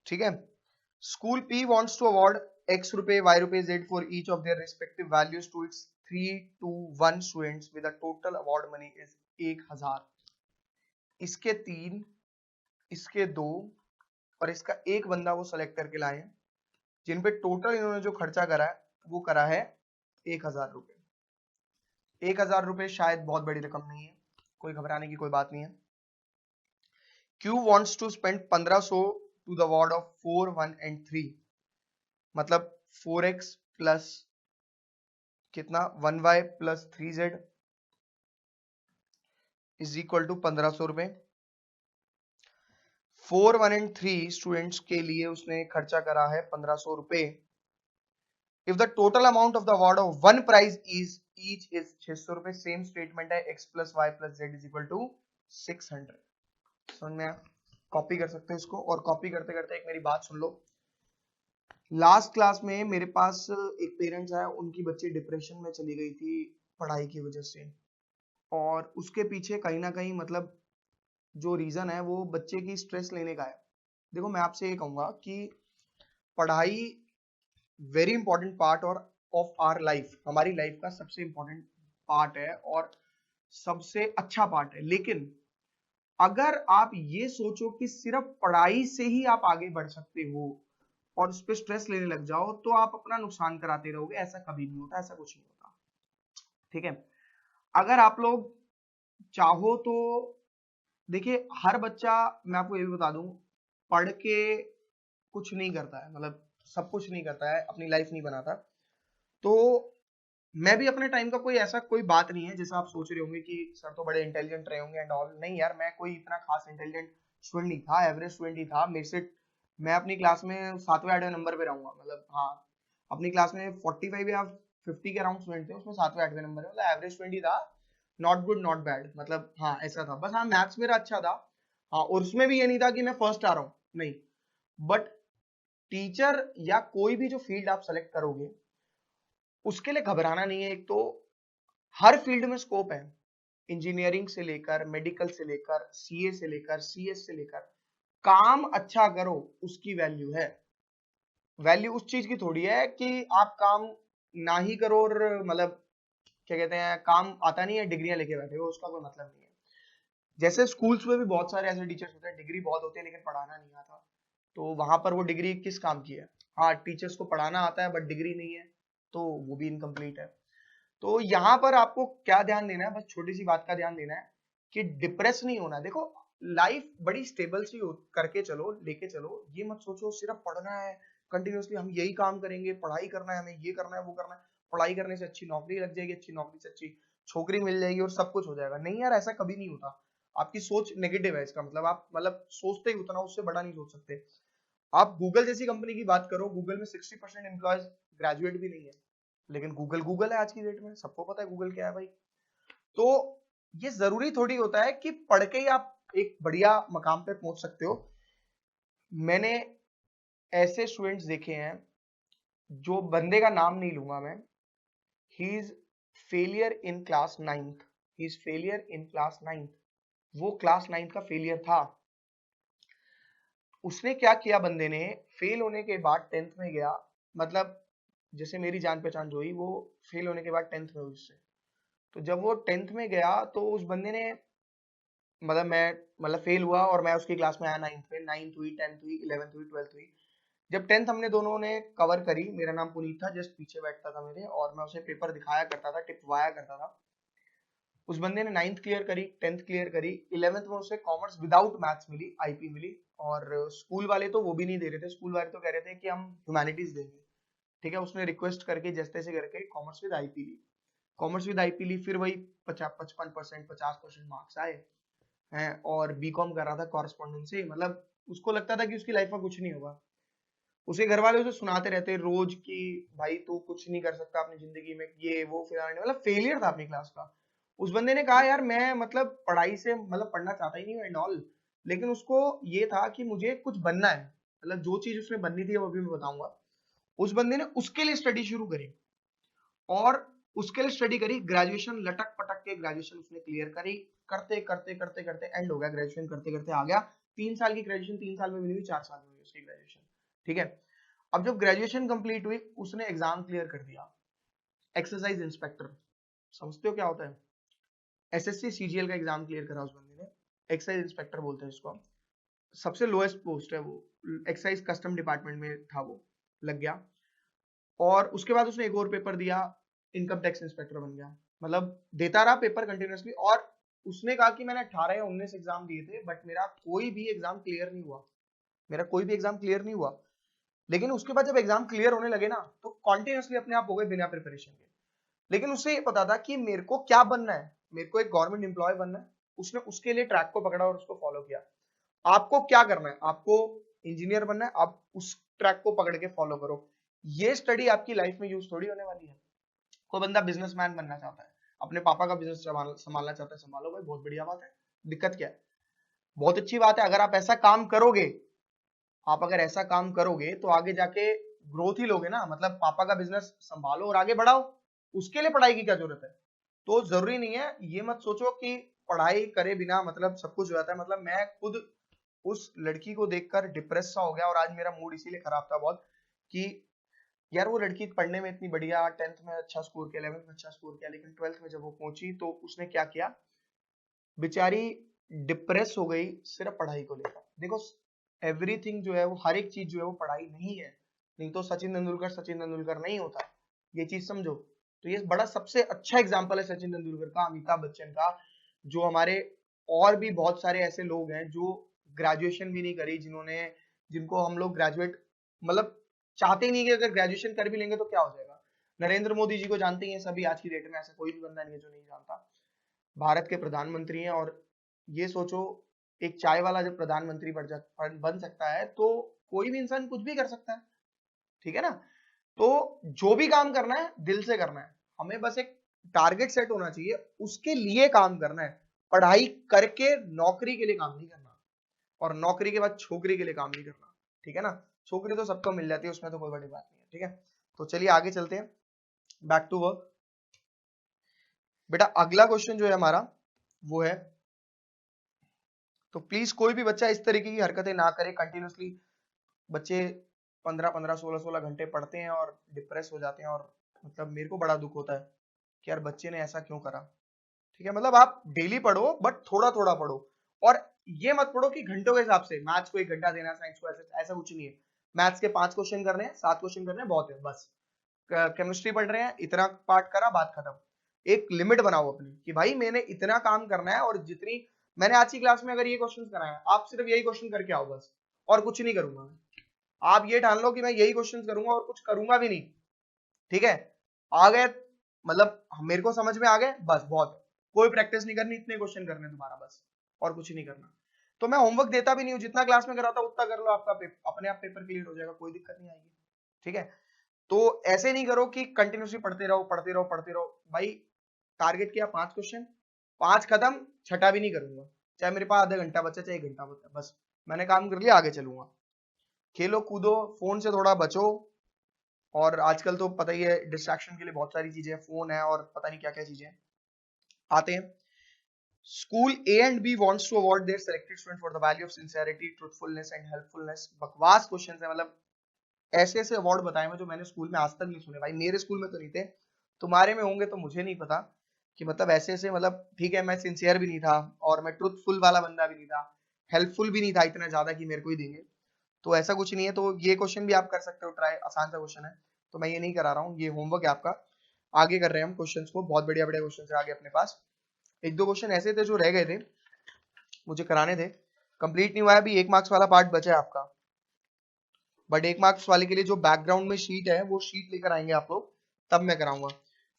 Speaker 1: ठीक है। School P wants to award X रुपए, Y रुपए, Z for each of their respective values to its 3 to 1 students with a total award money is 1000। इसके 3, इसके 2 और इसका एक बंदा वो सेलेक्ट करके लाए हैं, जिन पे टोटल इन्होंने जो खर्चा करा है वो करा है 1000 रुपए। 1000 रुपए शायद बहुत बड़ी रकम नहीं है, कोई घबराने की कोई बात नहीं है। Q wants to spend 1500 to the ward of 4, 1 and 3, मतलब 4x प्लस कितना 1y plus 3z is equal to 1500 रुपए। 4, 1 एंड 3 स्टूडेंट्स के लिए उसने खर्चा करा है 1500 रुपए। If the total amount of the award of one prize is each is 600 रुपए। सेम स्टेटमेंट है, x plus y plus z is equal to 600। समझ में आया? कॉपी कर सकते हो इसको, और कॉपी करते करते एक मेरी बात सुन लो। लास्ट क्लास में मेरे पास एक पेरेंट्स आया, उनकी बच्ची डिप्रेशन में चली गई थी पढ़ाई की वजह से, और उसके पीछे कहीं ना कहीं मतलब जो रीजन है वो बच्चे की स्ट्रेस लेने का है। देखो मैं आपसे ये कहूंगा कि पढ़ाई वेरी इंपॉर्टेंट पार्ट और ऑफ आवर लाइफ, हमारी लाइफ का सबसे इंपॉर्टेंट पार्ट है और सबसे अच्छा पार्ट है। लेकिन अगर आप ये सोचो कि सिर्फ पढ़ाई से ही आप आगे बढ़ सकते हो और उस पर स्ट्रेस लेने लग जाओ, तो आप अपना नुकसान कराते रहोगे। ऐसा कभी नहीं होता, ऐसा कुछ नहीं होता। ठीक है, अगर आप लोग चाहो तो देखिए, हर बच्चा, मैं आपको ये भी बता दूं, पढ़ के कुछ नहीं करता है, मतलब सब कुछ नहीं करता है, अपनी लाइफ नहीं बनाता। तो मैं भी अपने टाइम का कोई ऐसा कोई बात नहीं है जैसा आप सोच रहे होंगे कि सर तो बड़े इंटेलिजेंट रहे होंगे एंड ऑल। नहीं यार, मैं कोई इतना खास इंटेलिजेंट स्टूडेंट नहीं था, एवरेज स्टूडेंट ही था। मेरे से मैं अपनी क्लास में 7वें 8वें नंबर पे रहूंगा, मतलब हाँ, अपनी क्लास में 45 या 50 के अराउंड स्टूडेंट थे, उसमें 7वें 8वें नंबर है, मतलब एवरेज स्टूडेंट ही था। नॉट गुड नॉट बैड, मतलब हाँ ऐसा था बस। हाँ मैथ्स मेरा अच्छा था, हाँ, और उसमें भी ये नहीं था कि मैं फर्स्ट आ रहा हूँ, नहीं। बट टीचर या कोई भी जो फील्ड आप सेलेक्ट करोगे उसके लिए घबराना नहीं है। एक तो हर फील्ड में स्कोप है, इंजीनियरिंग से लेकर मेडिकल से लेकर सीए से लेकर सीएस से लेकर, काम अच्छा करो उसकी वैल्यू है। वैल्यू उस चीज की थोड़ी है कि आप काम ना ही करो और मतलब क्या कहते हैं, काम आता नहीं है, डिग्रियां लेके बैठे हो, उसका कोई मतलब नहीं है। जैसे स्कूल्स में भी बहुत सारे ऐसे टीचर्स होते हैं, डिग्री बहुत होती है लेकिन पढ़ाना नहीं आता, तो वहां पर वो डिग्री किस काम की है? हाँ, टीचर्स को पढ़ाना आता है बट डिग्री नहीं है, तो वो भी इनकम्प्लीट है। तो यहाँ पर आपको क्या ध्यान देना है, बस छोटी सी बात का ध्यान देना है कि डिप्रेस नहीं होना। देखो लाइफ बड़ी स्टेबल सी करके चलो, लेके चलो। ये मत सोचो सिर्फ पढ़ना है कंटिन्यूअसली, हम यही काम करेंगे, पढ़ाई करना है, हमें ये करना है वो करना है, पढ़ाई करने से अच्छी नौकरी लग जाएगी, अच्छी नौकरी से अच्छी छोकरी मिल जाएगी और सब कुछ हो जाएगा। नहीं यार, ऐसा कभी नहीं होता। आपकी सोच नेगेटिव है, इसका मतलब आप मतलब सोचते ही उतना, उससे बड़ा नहीं सोच सकते। आप गूगल जैसी कंपनी की बात करो, गूगल में 60% एम्प्लॉयज ग्रेजुएट भी नहीं है, लेकिन गूगल गूगल है आज की डेट में, सबको पता है गूगल क्या है भाई। तो ये जरूरी थोड़ी होता है कि पढ़ के ही आप एक बढ़िया मकाम पे पहुंच सकते हो। मैंने ऐसे स्टूडेंट्स देखे हैं, जो बंदे का नाम नहीं लूंगा मैं, he is failure in class 9th, he is failure in class 9th। वो क्लास 9th का फेलियर था। उसने क्या किया, बंदे ने फेल होने के बाद 10th में गया, मतलब जैसे मेरी जान पहचान जो हुई, वो फेल होने के बाद 10th में हुई उससे। तो जब वो 10th में गया तो उस बंदे ने, मतलब मैं मतलब फेल हुआ और मैं उसकी क्लास में आया 9th में, 9th हुई, 10th हुई, 11th हुई, 12th हुई। जब 10th हमने दोनों ने कवर करी, मेरा नाम पुनीत था, जस्ट पीछे बैठता था मेरे, और मैं उसे पेपर दिखाया करता था, टिपवाया करता था। उस बंदे ने 9th क्लियर करी, 10th क्लियर करी, 11th में उसे कॉमर्स विदाउट मैथ्स मिली, आईपी मिली। और स्कूल वाले तो वो भी नहीं दे रहे थे, स्कूल वाले तो कह रहे थे कि हम ह्यूमैनिटीज देंगे। ठीक है, उसने रिक्वेस्ट करके जैसे तैसे करके कॉमर्स विद आईपी ली, कॉमर्स विद आईपी ली, फिर वही 55% 50% मार्क्स आए हैं, और बीकॉम कर रहा था कॉरेस्पॉन्डेंस से। मतलब उसको लगता था कि उसकी लाइफ में कुछ नहीं होगा। उसे घर वाले उसे सुनाते रहते रोज कि भाई तू कुछ नहीं कर सकता अपनी जिंदगी में, ये वो फिर, मतलब फेलियर था अपनी क्लास का। उस बंदे ने कहा यार मैं मतलब पढ़ाई से मतलब पढ़ना चाहता ही नहीं एंड ऑल, लेकिन उसको ये था कि मुझे कुछ बनना है, मतलब जो चीज उसने बननी थी वो अभी मैं बताऊंगा। उस बंदे ने उसके लिए स्टडी शुरू करी, और उसके लिए स्टडी करी, ग्रेजुएशन लटक पटक के ग्रेजुएशन उसने क्लियर करी। करते करते करते करते एंड हो गया, ग्रेजुएशन करते करते आ गया। 3 साल की ग्रेजुएशन 3 साल में भी नहीं हुई, 4 साल में हुई। उसकी ग्रेजुएशन, ठीक है। अब जब ग्रेजुएशन कंप्लीट हुई उसने एग्जाम क्लियर कर दिया, एक्सरसाइज इंस्पेक्टर, समझते हो क्या होता है? एसएससी सीजीएल का एग्जाम क्लियर करा उस बंदे ने, एक्साइज इंस्पेक्टर बोलते हैं इसको, सबसे लोएस्ट पोस्ट है वो, एक्साइज कस्टम डिपार्टमेंट में था वो, लग गया। और उसके बाद उसने एक और पेपर दिया, इनकम टैक्स इंस्पेक्टर बन गया, मतलब देता रहा पेपर कंटिन्यूअसली। और उसने कहा कि मैंने 18 या 19 एग्जाम दिए थे बट मेरा कोई भी एग्जाम क्लियर नहीं हुआ, मेरा कोई भी एग्जाम क्लियर नहीं हुआ। लेकिन उसके बाद जब एग्जाम क्लियर होने लगे ना तो कॉन्टिन्यूअसली अपने आप हो गए बिना प्रिपरेशन के। लेकिन उसे ये पता था कि मेरे को क्या बनना है, मेरे को एक गवर्नमेंट एम्प्लॉय बनना है। उसने उसके लिए ट्रैक को पकड़ा और उसको फॉलो किया। आपको क्या करना है, आपको इंजीनियर बनना है, आप उस ट्रैक को पकड़ के फॉलो करो। ये स्टडी आपकी लाइफ में यूज थोड़ी होने वाली है। कोई बंदा बिजनेसमैन बनना चाहता है, अपने पापा का बिजनेस संभालना चाहता है, संभालो भाई, बहुत बढ़िया बात है, दिक्कत क्या है, बहुत अच्छी बात है। अगर आप ऐसा काम करोगे, आप अगर ऐसा काम करोगे तो आगे जाके ग्रोथ ही लोगे ना, मतलब पापा का बिजनेस संभालो और आगे बढ़ाओ, उसके लिए पढ़ाई की क्या जरूरत है? तो जरूरी नहीं है, ये मत सोचो कि पढ़ाई करे बिना मतलब सब कुछ हो जाता है। मतलब मैं खुद उस लड़की को देखकर डिप्रेस सा हो गया और आज मेरा मूड इसीलिए खराब था बहुत, कि यार वो लड़की पढ़ने में इतनी बढ़िया, 10th में अच्छा स्कोर किया, 11th में अच्छा स्कोर किया, लेकिन 12th में जब वो पहुंची तो उसने क्या किया, बेचारी डिप्रेस हो गई सिर्फ पढ़ाई को लेकर। देखो एवरीथिंग जो है वो, हर एक चीज जो है वो पढ़ाई नहीं है, नहीं तो सचिन तेंदुलकर नहीं होता, ये चीज समझो। तो ये बड़ा सबसे अच्छा एग्जांपल है सचिन तेंदुलकर का, अमिताभ बच्चन का, जो हमारे और भी बहुत सारे ऐसे लोग हैं जो ग्रेजुएशन भी नहीं करी, जिन्होंने, जिनको हम लोग ग्रेजुएट मतलब चाहते ही नहीं कि अगर ग्रेजुएशन कर भी लेंगे तो क्या हो जाएगा। नरेंद्र मोदी जी को जानते ही हैं सभी, आज की डेट में ऐसा कोई भी बंदा नहीं है जो नहीं जानता, भारत के प्रधानमंत्री हैं। और ये सोचो एक चाय वाला जब प्रधानमंत्री बन सकता है तो कोई भी इंसान कुछ भी कर सकता है, ठीक है ना। तो जो भी काम करना है दिल से करना है, हमें बस एक टारगेट सेट होना चाहिए, उसके लिए काम करना है। पढ़ाई करके नौकरी के लिए काम नहीं करना, और नौकरी के बाद छोकरी के लिए काम नहीं करना, ठीक है ना। छोकरी तो सबको मिल जाती है, उसमें तो कोई बड़ी बात नहीं है, ठीक है। तो चलिए आगे चलते हैं, बैक टू वर्क। बेटा अगला क्वेश्चन जो है हमारा वो है, तो प्लीज कोई भी बच्चा इस तरीके की हरकतें ना करे कंटिन्यूसली। बच्चे 15-15 16-16 घंटे पढ़ते हैं और डिप्रेस हो जाते हैं, और मतलब मेरे को बड़ा दुख होता है कि यार बच्चे ने ऐसा क्यों करा। ठीक है, मतलब आप डेली पढ़ो बट थोड़ा थोड़ा पढ़ो, और ये मत पढ़ो कि घंटों के हिसाब से, मैथ्स को 1 घंटा देना, साइंस को ऐसा ऐसा कुछ नहीं है। मैथ्स के 5 क्वेश्चन करने हैं, 7 क्वेश्चन करने हैं, बहुत है बस। केमिस्ट्री पढ़ रहे हैं, इतना पार्ट करा, बात खत्म। एक लिमिट बनाओ अपनी कि भाई मैंने इतना काम करना है, और जितनी मैंने आज की क्लास में अगर ये क्वेश्चन कराया, आप सिर्फ यही क्वेश्चन करके आओ बस, और कुछ नहीं करूंगा। आप ये ठान लो कि मैं यही क्वेश्चन करूंगा और कुछ करूंगा भी नहीं, ठीक है। आ गए, मतलब मेरे को समझ में आ गए, बस बहुत। कोई प्रैक्टिस नहीं करनी, इतने क्वेश्चन करने दोबारा बस, और कुछ नहीं करना। तो मैं होमवर्क देता भी नहीं हूँ, जितना क्लास में कराता उतना कर लो, आपका अपने आप पेपर क्लियर हो जाएगा, कोई दिक्कत नहीं आएगी, ठीक है। तो ऐसे नहीं करो कि कंटिन्यूसली पढ़ते रहो पढ़ते रहो पढ़ते रहो भाई। टारगेट किया 5 क्वेश्चन, 5 खत्म, छठा भी नहीं करूंगा, चाहे मेरे पास आधा घंटा बचा चाहे 1 घंटा बचा, बस मैंने काम कर लिया, आगे चलूंगा। खेलो कूदो, फोन से थोड़ा बचो। और आजकल तो पता ही है डिस्ट्रैक्शन के लिए बहुत सारी चीजें, फोन है और पता नहीं क्या क्या चीजें आते हैं। School A and B wants to award their selected student for the value of sincerity, truthfulness and helpfulness. बकवास क्वेश्चंस है, मतलब ऐसे ऐसे अवार्ड बताए मैं जो मैंने स्कूल में आज तक नहीं सुने भाई, मेरे स्कूल में तो नहीं थे, तुम्हारे में होंगे तो मुझे नहीं पता। कि मतलब ऐसे ऐसे, मतलब ठीक है मैं सिंसियर भी नहीं था, और मैं ट्रूथफुल वाला बंदा भी नहीं था, हेल्पफुल भी नहीं था इतना ज्यादा कि मेरे को ही देंगे। तो ऐसा कुछ नहीं है, तो ये क्वेश्चन भी आप कर सकते हो ट्राई, आसान सा क्वेश्चन है, तो मैं ये नहीं करा रहा हूँ, ये होमवर्क है आपका। आगे कर रहे हैं हम क्वेश्चंस को, बहुत बढ़िया बढ़िया क्वेश्चंस है आगे अपने पास। एक दो क्वेश्चन ऐसे थे जो रह गए थे, मुझे कराने थे, कंप्लीट नहीं हुआ है, अभी 1 मार्क्स वाला पार्ट बचा है आपका। बट 1 मार्क्स वाले के लिए जो बैकग्राउंड में शीट है वो शीट लेकर आएंगे आप लोग, तब मैं कराऊंगा।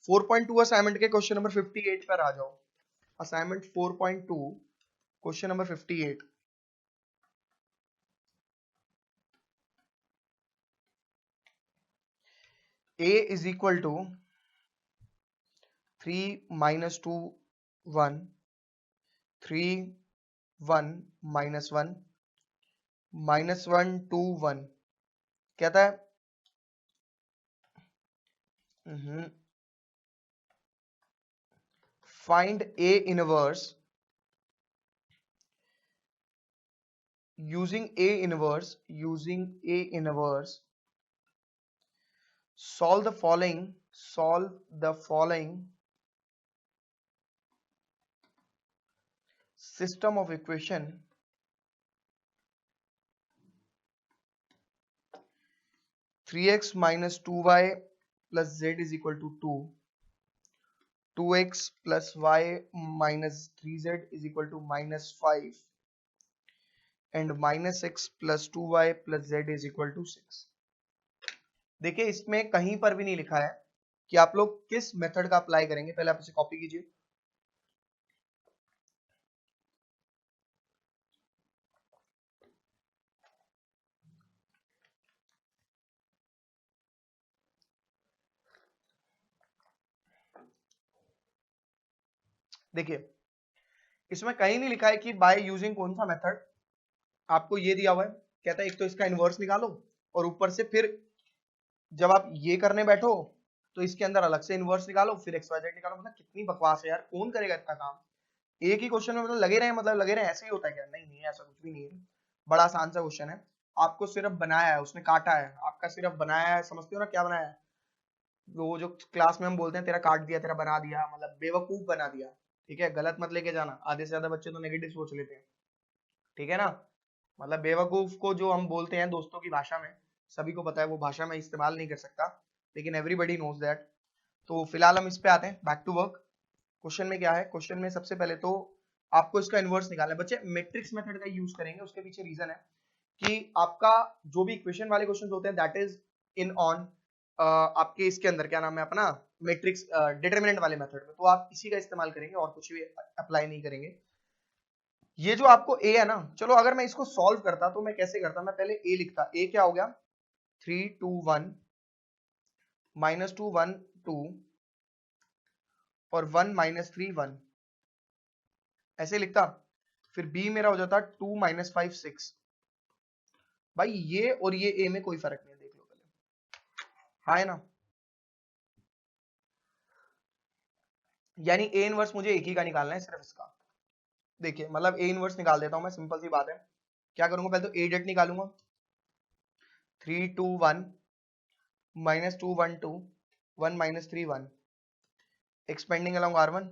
Speaker 1: 4.2 असाइनमेंट के क्वेश्चन नंबर 58 पर आ जाओ। Assignment 4.2 question number 58। a is equal to 3 minus 2 1, 3 1 minus 1 minus 1 2 1 कहता है find a inverse using A inverse, solve the following system of equation 3x minus 2y plus z is equal to 2, 2x plus y minus 3z is equal to minus 5 and minus x plus 2y plus z is equal to 6. देखिए इसमें कहीं पर भी नहीं लिखा है कि आप लोग किस मेथड का अप्लाई करेंगे, पहले आप इसे कॉपी कीजिए। देखिए इसमें कहीं नहीं लिखा है कि बाय यूजिंग कौन सा मेथड, आपको ये दिया हुआ है, कहता है एक तो इसका इनवर्स निकालो और ऊपर से फिर जब आप ये करने बैठो तो इसके अंदर अलग से इनवर्स निकालो, फिर एक्स वाई जेड निकालो। मतलब कितनी बकवास है यार, कौन करेगा इतना काम एक ही क्वेश्चन में? मतलब लगे रहे, मतलब लगे रहे, ऐसे ही होता है क्या? नहीं नहीं, ऐसा कुछ भी नहीं है। बड़ा आसान सा क्वेश्चन है, आपको सिर्फ बनाया है, उसने काटा है, आपका सिर्फ बनाया है। समझते हो ना क्या बनाया है? वो जो क्लास में हम बोलते हैं तेरा काट दिया, तेरा बना दिया, मतलब बेवकूफ बना दिया। ठीक है, गलत मत लेके जाना, आधे से ज्यादा बच्चे तो नेगेटिव सोच लेते हैं। ठीक है ना, मतलब बेवकूफ को जो हम बोलते हैं दोस्तों की भाषा में, सभी को पता है वो भाषा में इस्तेमाल नहीं कर सकता, लेकिन एवरीबडी नोज दैट। तो फिलहाल हम इस पे आते हैं, बैक टू वर्क। क्वेश्चन में क्या है? क्वेश्चन में सबसे पहले तो आपको इसका इनवर्स निकालना है। बच्चे मैट्रिक्स मेथड का यूज करेंगे, उसके पीछे रीजन है कि आपका जो भी इक्वेशन वाले क्वेश्चन होते हैं दैट इज इन ऑन आपके इसके अंदर क्या नाम है अपना मैट्रिक्स डिटरमिनेंट वाले मेथड में, तो आप इसी का इस्तेमाल करेंगे और कुछ भी अप्लाई नहीं करेंगे। ये जो आपको ए है ना, चलो अगर मैं इसको सॉल्व करता तो मैं कैसे करता? मैं पहले ए लिखता। ए क्या हो गया? 3 2 1 माइनस 2 1 2 और 1 माइनस 3 1, ऐसे लिखता। फिर बी मेरा हो जाता 2 माइनस 5 6। भाई ये और ये ए में कोई फर्क नहीं है, देख लो पहले, हाँ है ना? यानी ए इनवर्स मुझे एक ही का निकालना है, सिर्फ इसका। देखिए मतलब ए इनवर्स निकाल देता हूं मैं, सिंपल सी बात है। क्या करूंगा? पहले तो ए डेट निकालूंगा, 3 2 1 minus 2 1 2 1 minus 3 1, expanding along R1,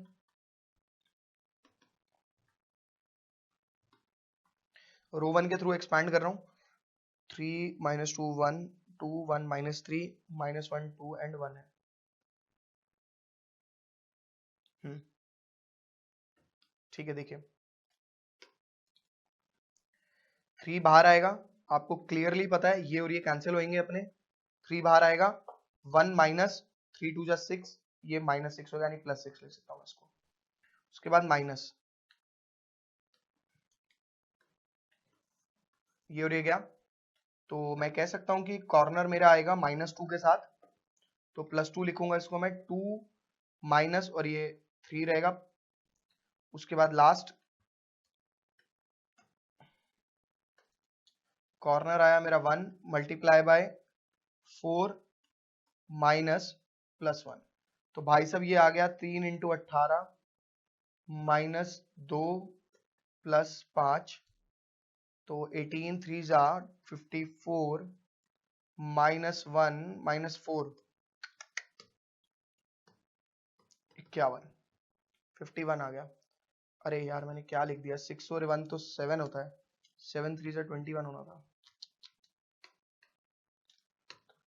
Speaker 1: रो 1 के थ्रू एक्सपैंड कर रहा हूँ। 3 माइनस 2 1 2 1 माइनस 3 माइनस 1 2 एंड 1 है। ठीक है, देखिए 3 बाहर आएगा, आपको क्लियरली पता है ये और ये कैंसिल होंगे अपने, 3 बाहर आएगा, 1 माइनस 3 2 जा 6, ये माइनस 6 होगा, यानी प्लस 6 लिख सकता हूँ इसको। उसके बाद माइनस ये और ये गया, तो मैं कह सकता हूँ कि कॉर्नर मेरा आएगा -2 के साथ, तो +2 लिखूंगा इसको मैं, 2 माइनस और ये 3 रहेगा। उसके बाद लास्ट कॉर्नर आया मेरा 1 मल्टीप्लाई बाय 4 माइनस +1, तो भाई साहब ये आ गया 3 इंटू 18 माइनस 2 प्लस 5, तो 18 3 जा 54 माइनस 1 माइनस 4 51, 51 आ गया। अरे यार मैंने क्या लिख दिया, 6 और 1 तो 7 होता है, 7 3 से 21 होना था।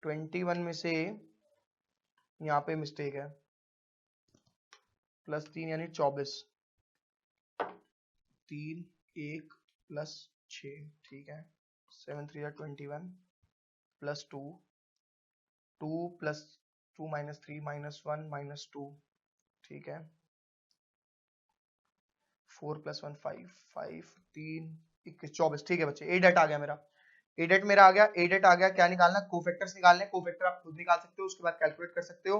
Speaker 1: 21 में से यहाँ पे मिस्टेक है, +3 यानी 24, 3 1 प्लस 6, ठीक है। 7 3 21 plus 2 2 plus 2 minus 3 minus 1 minus 2, ठीक है। 4 प्लस 1 5 5 3 21 24, ठीक है बच्चे, ए डेट आ गया मेरा, ए डेट मेरा आ गया। ए डेट आ गया, क्या निकालना? कोफैक्टर्स निकालने, कोफैक्टर आप खुद निकाल सकते हो, उसके बाद कैलकुलेट कर सकते हो,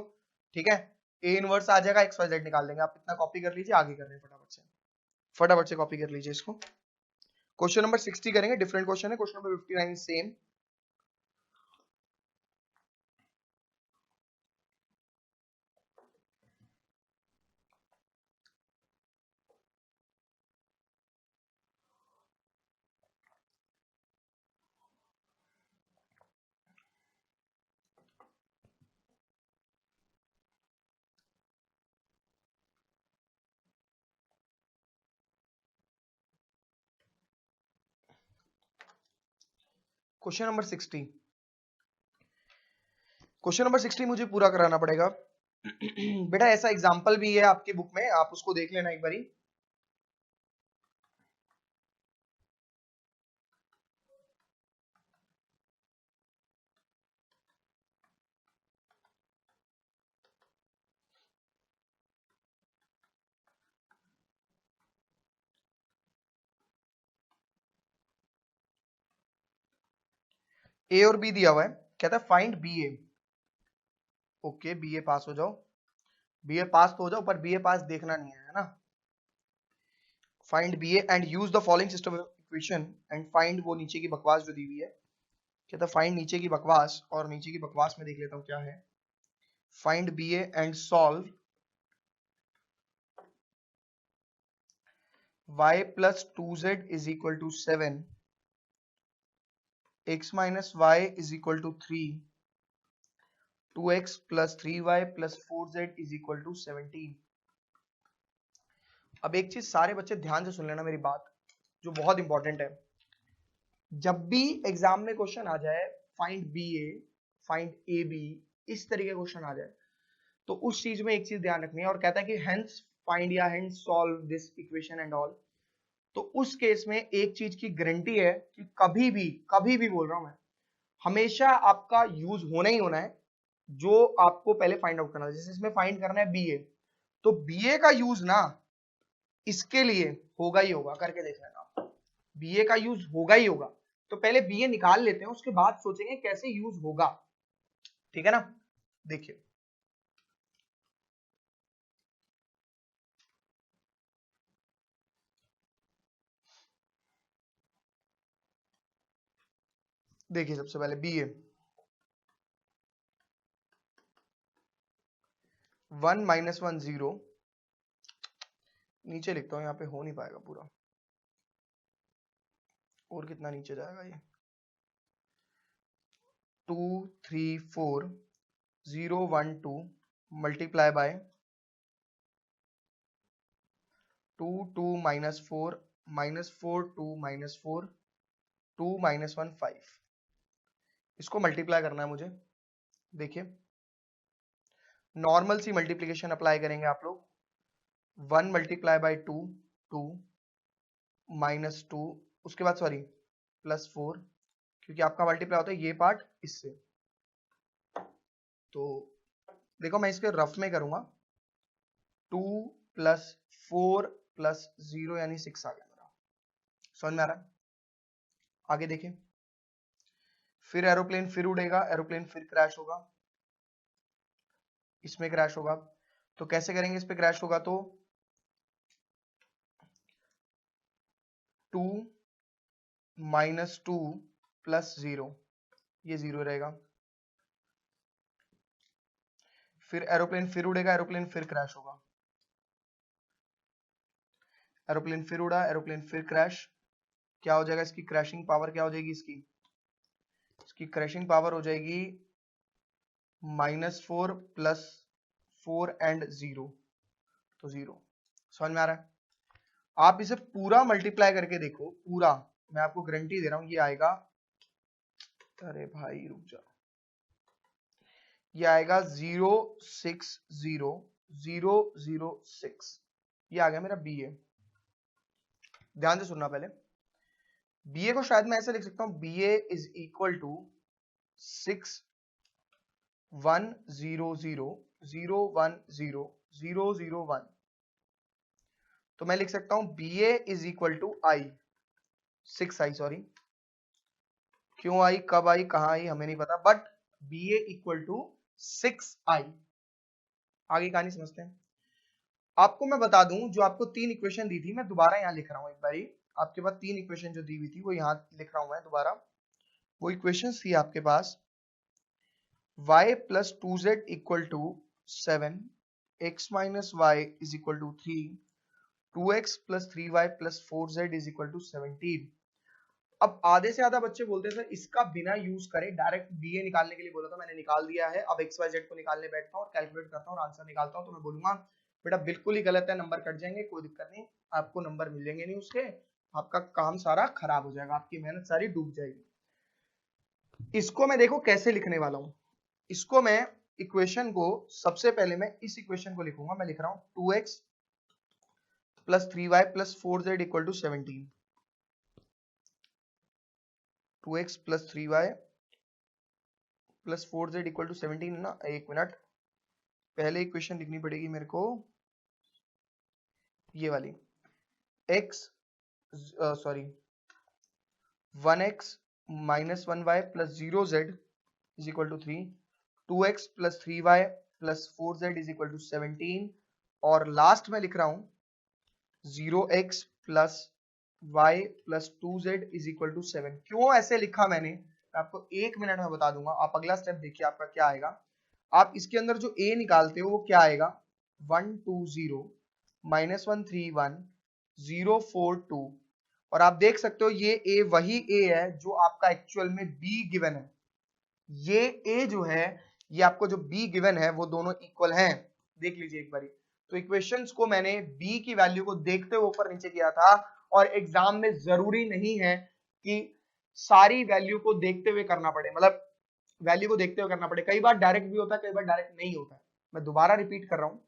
Speaker 1: ठीक है। ए इनवर्स आ जाएगा, एक्स वाई जेड निकाल देंगे। आप इतना कॉपी कर लीजिए, आगे कर रहे हैं फटाफट से कॉपी कर लीजिए इसको। क्वेश्चन नंबर 60 करेंगे, डिफरेंट क्वेश्चन है। Question number 59 same. Question number 60, question number 60 मुझे पूरा कराना पड़ेगा। बेटा ऐसा एग्जाम्पल भी है आपकी बुक में, आप उसको देख लेना एक बारी। ए और बी दिया हुआ है, कहता है फाइंड बी ए। ओके, बी ए पास हो जाओ, बी ए पास तो हो जाओ, पर बी ए पास देखना नहीं है ना। Find B A and use the following system of equation and find, वो नीचे की बकवास जो दी हुई है, कहता फाइंड नीचे की बकवास, और नीचे की बकवास में देख लेता हूं क्या है। Find B A and solve y plus 2z is equal to 7, x minus y is equal to 3, 2x plus 3y plus 4z is equal to 17। अब एक चीज सारे बच्चे ध्यान से सुन लेना मेरी बात, जो बहुत इंपॉर्टेंट है। जब भी एग्जाम में क्वेश्चन आ जाए find B A, find A B, इस तरीके का क्वेश्चन आ जाए, तो उस चीज में एक चीज ध्यान रखनी है, और कहता है कि हेंस फाइंड या hence solve this equation and all. तो उस केस में एक चीज की गारंटी है कि कभी भी बोल रहा हूं मैं, हमेशा आपका यूज होना ही होना है जो आपको पहले फाइंड आउट करना है। जैसे इसमें फाइंड करना है बीए, तो बीए का यूज ना इसके लिए होगा ही होगा, करके देख लेना, बीए का यूज होगा ही होगा। तो पहले बीए निकाल लेते हैं, उसके बाद सोचेंगे कैसे यूज होगा, ठीक है ना। देखिए देखिए सबसे पहले बीए 1 माइनस 1 0, नीचे लिखता हूं, यहाँ पे हो नहीं पाएगा पूरा, और कितना नीचे जाएगा ये, 2 3 4 0 1 2 multiply by 2 2 minus 4 2 minus 4 2 minus 1 5, इसको मल्टीप्लाई करना है मुझे। देखिए नॉर्मल सी मल्टीप्लीकेशन अप्लाई करेंगे आप लोग, 1 मल्टीप्लाई बाय 2 2 माइनस 2, उसके बाद सॉरी प्लस 4, क्योंकि आपका मल्टीप्लाई होता है ये पार्ट इससे। तो देखो मैं इसके रफ में करूंगा, 2 प्लस 4 प्लस 0 यानी 6 आ गया मेरा, समझ में आ रहा है। आगे देखें, फिर एरोप्लेन फिर उड़ेगा, एरोप्लेन फिर क्रैश होगा, इसमें क्रैश होगा। तो कैसे करेंगे, इस पे क्रैश होगा तो 2 माइनस 2 प्लस 0, ये 0 रहेगा। फिर एरोप्लेन फिर उड़ेगा, एरोप्लेन फिर क्रैश होगा, एरोप्लेन फिर उड़ा, एरोप्लेन फिर क्रैश, क्या हो जाएगा इसकी क्रैशिंग पावर, क्या हो जाएगी इसकी क्रैशिंग पावर हो जाएगी -4 प्लस 4 एंड 0, तो 0। समझ में आ रहा है। आप इसे पूरा मल्टीप्लाई करके देखो, पूरा, मैं आपको गारंटी दे रहा हूं ये आएगा, अरे भाई रुक जा, ये आएगा 0 6 0 0 0 6, ये आ गया मेरा बीए। ध्यान से सुनना पहले, बीए को शायद मैं ऐसे लिख सकता हूं, बीए इज इक्वल टू 6 1 0 0 0 1 0 0 0 1। तो मैं लिख सकता हूं B A is equal to I, 6 I, sorry क्यों आई, कब आई, कहां आई, हमें नहीं पता, but B A equal to 6 I. आगे कहानी समझते हैं। आपको मैं बता दूं, जो आपको 3 इक्वेशन दी थी, मैं दोबारा यहां लिख रहा हूं एक बारी, आपके पास 3 इक्वेशन जो दी हुई थी वो यहां लिख रहा हूं मैं दोबारा। वो इक्वेशन थी आपके पास y plus 2z equal to 7, x minus y is equal to 3, 2x plus 3y plus 4z is equal to 17। अब आधे से ज्यादा बच्चे बोलते हैं सर इसका बिना यूज करे डायरेक्ट बीए निकालने के लिए बोला था, मैंने निकाल दिया है, अब एक्स वाई जेड को निकालने बैठता हूँ और कैलकुलेट करता हूँ और आंसर निकालता हूँ। तो मैं बोलूंगा बेटा बिल्कुल ही गलत है, नंबर कट जाएंगे, कोई दिक्कत नहीं, आपको नंबर मिलेंगे नहीं उसके, आपका काम सारा खराब हो जाएगा, आपकी मेहनत सारी डूब जाएगी। इसको मैं देखो कैसे लिखने वाला हूं। इसको मैं इक्वेशन को सबसे पहले मैं इस इक्वेशन को लिखूंगा। मैं लिख रहा हूं 2x plus 3y plus 4z equal to 17। 2x plus 3y plus 4z equal to 17 ना। एक मिनट, पहले इक्वेशन लिखनी पड़ेगी मेरे को, ये वाली। x sorry 1x minus 1y plus 0z is equal to 3, 2x plus 3y plus 4z is equal to 17, और लास्ट में लिख रहा हूं 0x plus y plus 2z is equal to 7। क्यों ऐसे लिखा मैंने, आपको एक मिनट में बता दूंगा। आप अगला स्टेप देखिए आपका क्या आएगा। आप इसके अंदर जो a निकालते हो वो क्या आएगा, 120 माइनस 131 042, और आप देख सकते हो ये a वही a है जो आपका एक्चुअल में b गिवन है। ये a जो है, ये आपको जो b गिवन है वो दोनों इक्वल हैं। देख लीजिए एक बारी। तो इक्वेशंस को मैंने b की वैल्यू को देखते हुए ऊपर नीचे किया था, और एग्जाम में जरूरी नहीं है कि सारी वैल्यू को देखते हुए करना पड़े, मतलब वैल्यू को देखते हुए करना पड़े। कई बार डायरेक्ट भी होता है, कई बार डायरेक्ट नहीं होता है। मैं दोबारा रिपीट कर रहा हूं,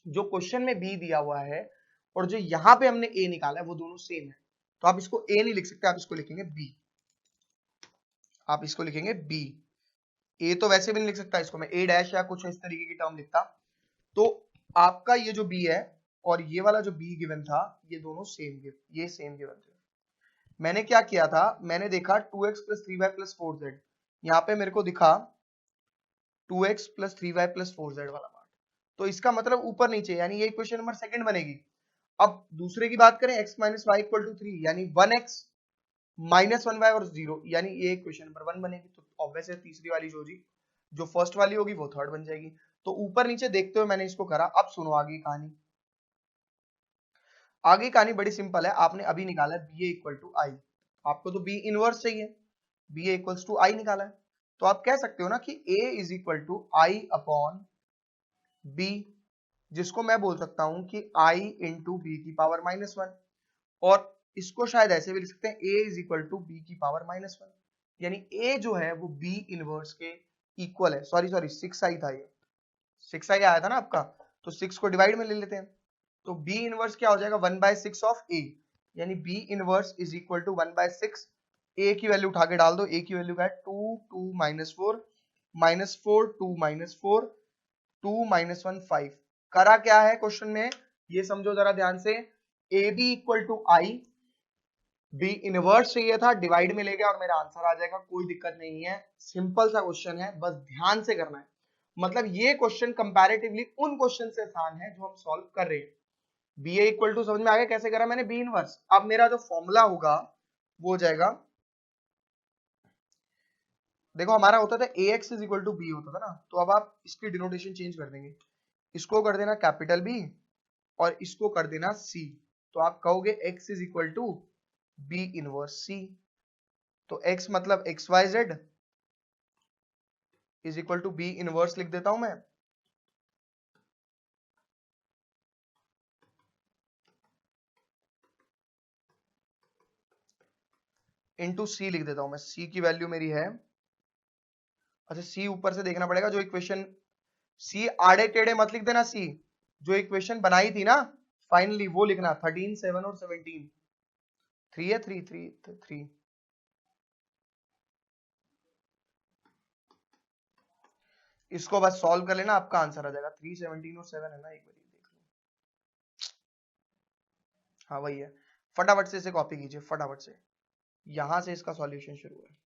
Speaker 1: जो क्वेश्चन में बी दिया हुआ है और जो यहां पे हमने ए निकाला है वो दोनों सेम है। तो आप इसको ए नहीं लिख सकते, आप इसको लिखेंगे बी। आप इसको लिखेंगे बी। ए तो वैसे भी नहीं लिख सकता, इसको मैं ए डैश या कुछ इस तरीके की टर्म लिखता। तो आपका ये जो बी है और ये वाला जो बी गिवन था, ये दोनों सेम ये सेम गिवन थे। मैंने क्या किया था, मैंने देखा 2x plus 3y plus 4z, यहाँ पे मेरे को दिखा 2x plus 3y plus 4z वाला पार्ट। तो इसका मतलब ऊपर नीचे, यानी ये इक्वेशन नंबर सेकंड बनेगी। अब दूसरे की बात करें, x minus y equal to 3, यानी 1x माइनस 1y और 0, यानी ये इक्वेशन नंबर 1 बनेगी। तो ऑब्वियस है तीसरी वाली जो फर्स्ट वाली होगी वो थर्ड बन जाएगी। तो ऊपर नीचे देखते हुए मैंने इसको करा। अब सुनो आगे कहानी। आगे कहानी बड़ी सिंपल है। आपने अभी निकाला है बी ए इक्वल टू आई, आपको तो बी इनवर्स चाहिए, बी ए इक्वल्स टू आई निकाला है। तो आप कह सकते हो ना कि a is equal to I upon B, जिसको मैं बोल सकता हूं कि i इंटू बी की पावर -1, और इसको शायद ऐसे भी लिख सकते हैं a is equal to B की पावर -1, यानी a जो है वो b इनवर्स के इक्वल है। सॉरी सॉरी 6i था, ये 6i आया था ना आपका, तो 6 को डिवाइड में ले लेते हैं। तो b इनवर्स क्या हो जाएगा, 1/6 ऑफ a, यानी b inverse is equal to 1/6। a की वैल्यू उठा के डाल दो, a की वैल्यू क्या है 2 2 -4 -4 2 -4 2 -1 5। करा क्या है क्वेश्चन में, ये समझो जरा ध्यान से। A B equal to I, B inverse चाहिए था, डिवाइड में ले गया और मेरा आंसर आ जाएगा। कोई दिक्कत नहीं है, सिंपल सा क्वेश्चन है, बस ध्यान से करना है। मतलब ये क्वेश्चन कंपैरेटिवली उन क्वेश्चन से आसान है जो हम सॉल्व कर रहे हैं। बी ए इक्वल टू समझ में आ गया कैसे करा मैंने, बी इनवर्स। अब मेरा जो फॉर्मूला होगा वो हो जाएगा, देखो हमारा होता था A X is equal to B होता था ना, तो अब आप इसकी डिनोटेशन चेंज कर देंगे। इसको कर देना कैपिटल बी और इसको कर देना सी। तो आप कहोगे x is equal to B inverse C. तो x मतलब X Y Z is equal to B inverse लिख देता हूं मैं, इनटू सी लिख देता हूं मैं। सी की वैल्यू मेरी है, अच्छा सी ऊपर से देखना पड़ेगा जो इक्वेशन, सी आड़े टेढ़े मत लिख देना, सी जो इक्वेशन बनाई थी ना फाइनली वो लिखना। 13 7 और 17 3 है, 3 3 3। इसको बस सॉल्व कर लेना, आपका आंसर आ जाएगा। 3 17 और 7 है ना, एक बार देख लो। हाँ वही है, फटाफट से इसे कॉपी कीजिए फटाफट से। यहां से इसका सॉल्यूशन शुरू है,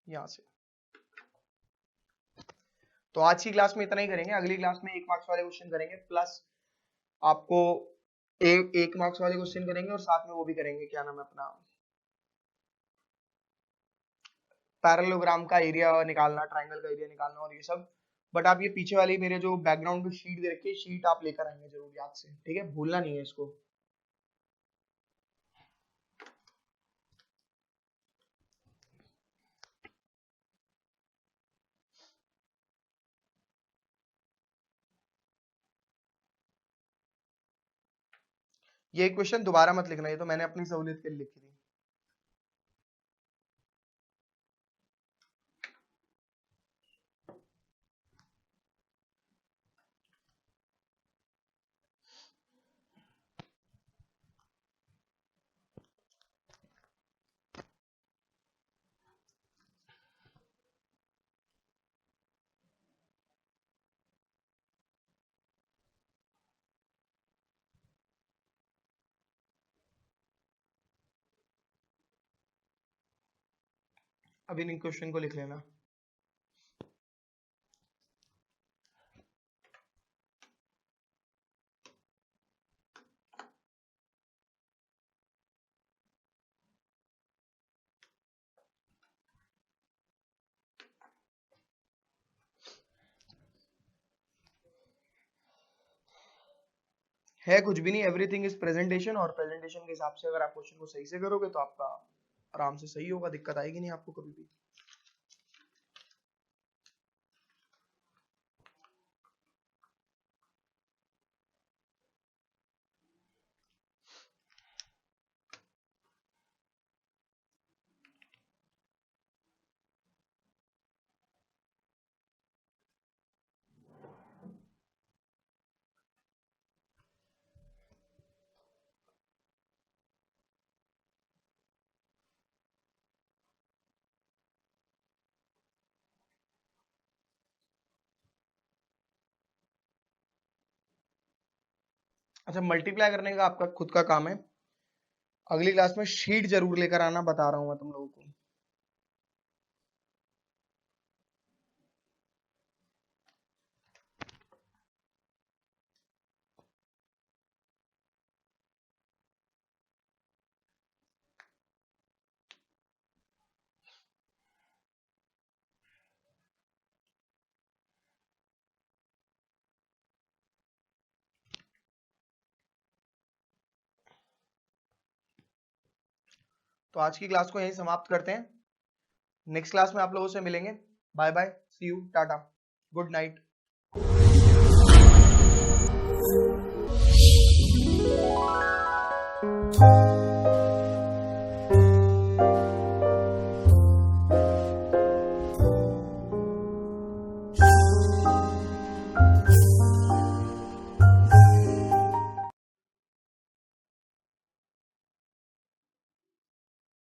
Speaker 1: यहां से। तो आज की क्लास में इतना ही करेंगे, अगली क्लास में 1 मार्क्स वाले क्वेश्चन करेंगे, प्लस आपको एक मार्क्स वाले क्वेश्चन करेंगे, और साथ में वो भी करेंगे, क्या नाम है अपना, पैरेललोग्राम का एरिया निकालना, ट्राइंगल का एरिया निकालना और ये सब। बट आप ये पीछे वाली मेरे जो बैकग्राउंड की शीट दे रखी है, शीट आप लेकर आएंगे जरूर याद से, ठीक है, भूलना नहीं है इसको। ये क्वेश्चन दोबारा मत लिखना, ये तो मैंने अपनी सहूलियत के लिए लिखी थी। अभी इन क्वेश्चन को लिख लेना। है कुछ भी नहीं, एवरीथिंग इज प्रेजेंटेशन, और प्रेजेंटेशन के हिसाब से अगर आप क्वेश्चन को सही से करोगे तो आपका आराम से सही होगा, दिक्कत आएगी नहीं आपको कभी भी। अच्छा, मल्टीप्लाई करने का आपका खुद का काम है, अगली क्लास में शीट जरूर लेकर आना, बता रहा हूं मैं तुम लोगों को। तो आज की क्लास को यहीं समाप्त करते हैं, नेक्स्ट क्लास में आप लोगों से मिलेंगे। Bye bye, see you, tata, good night.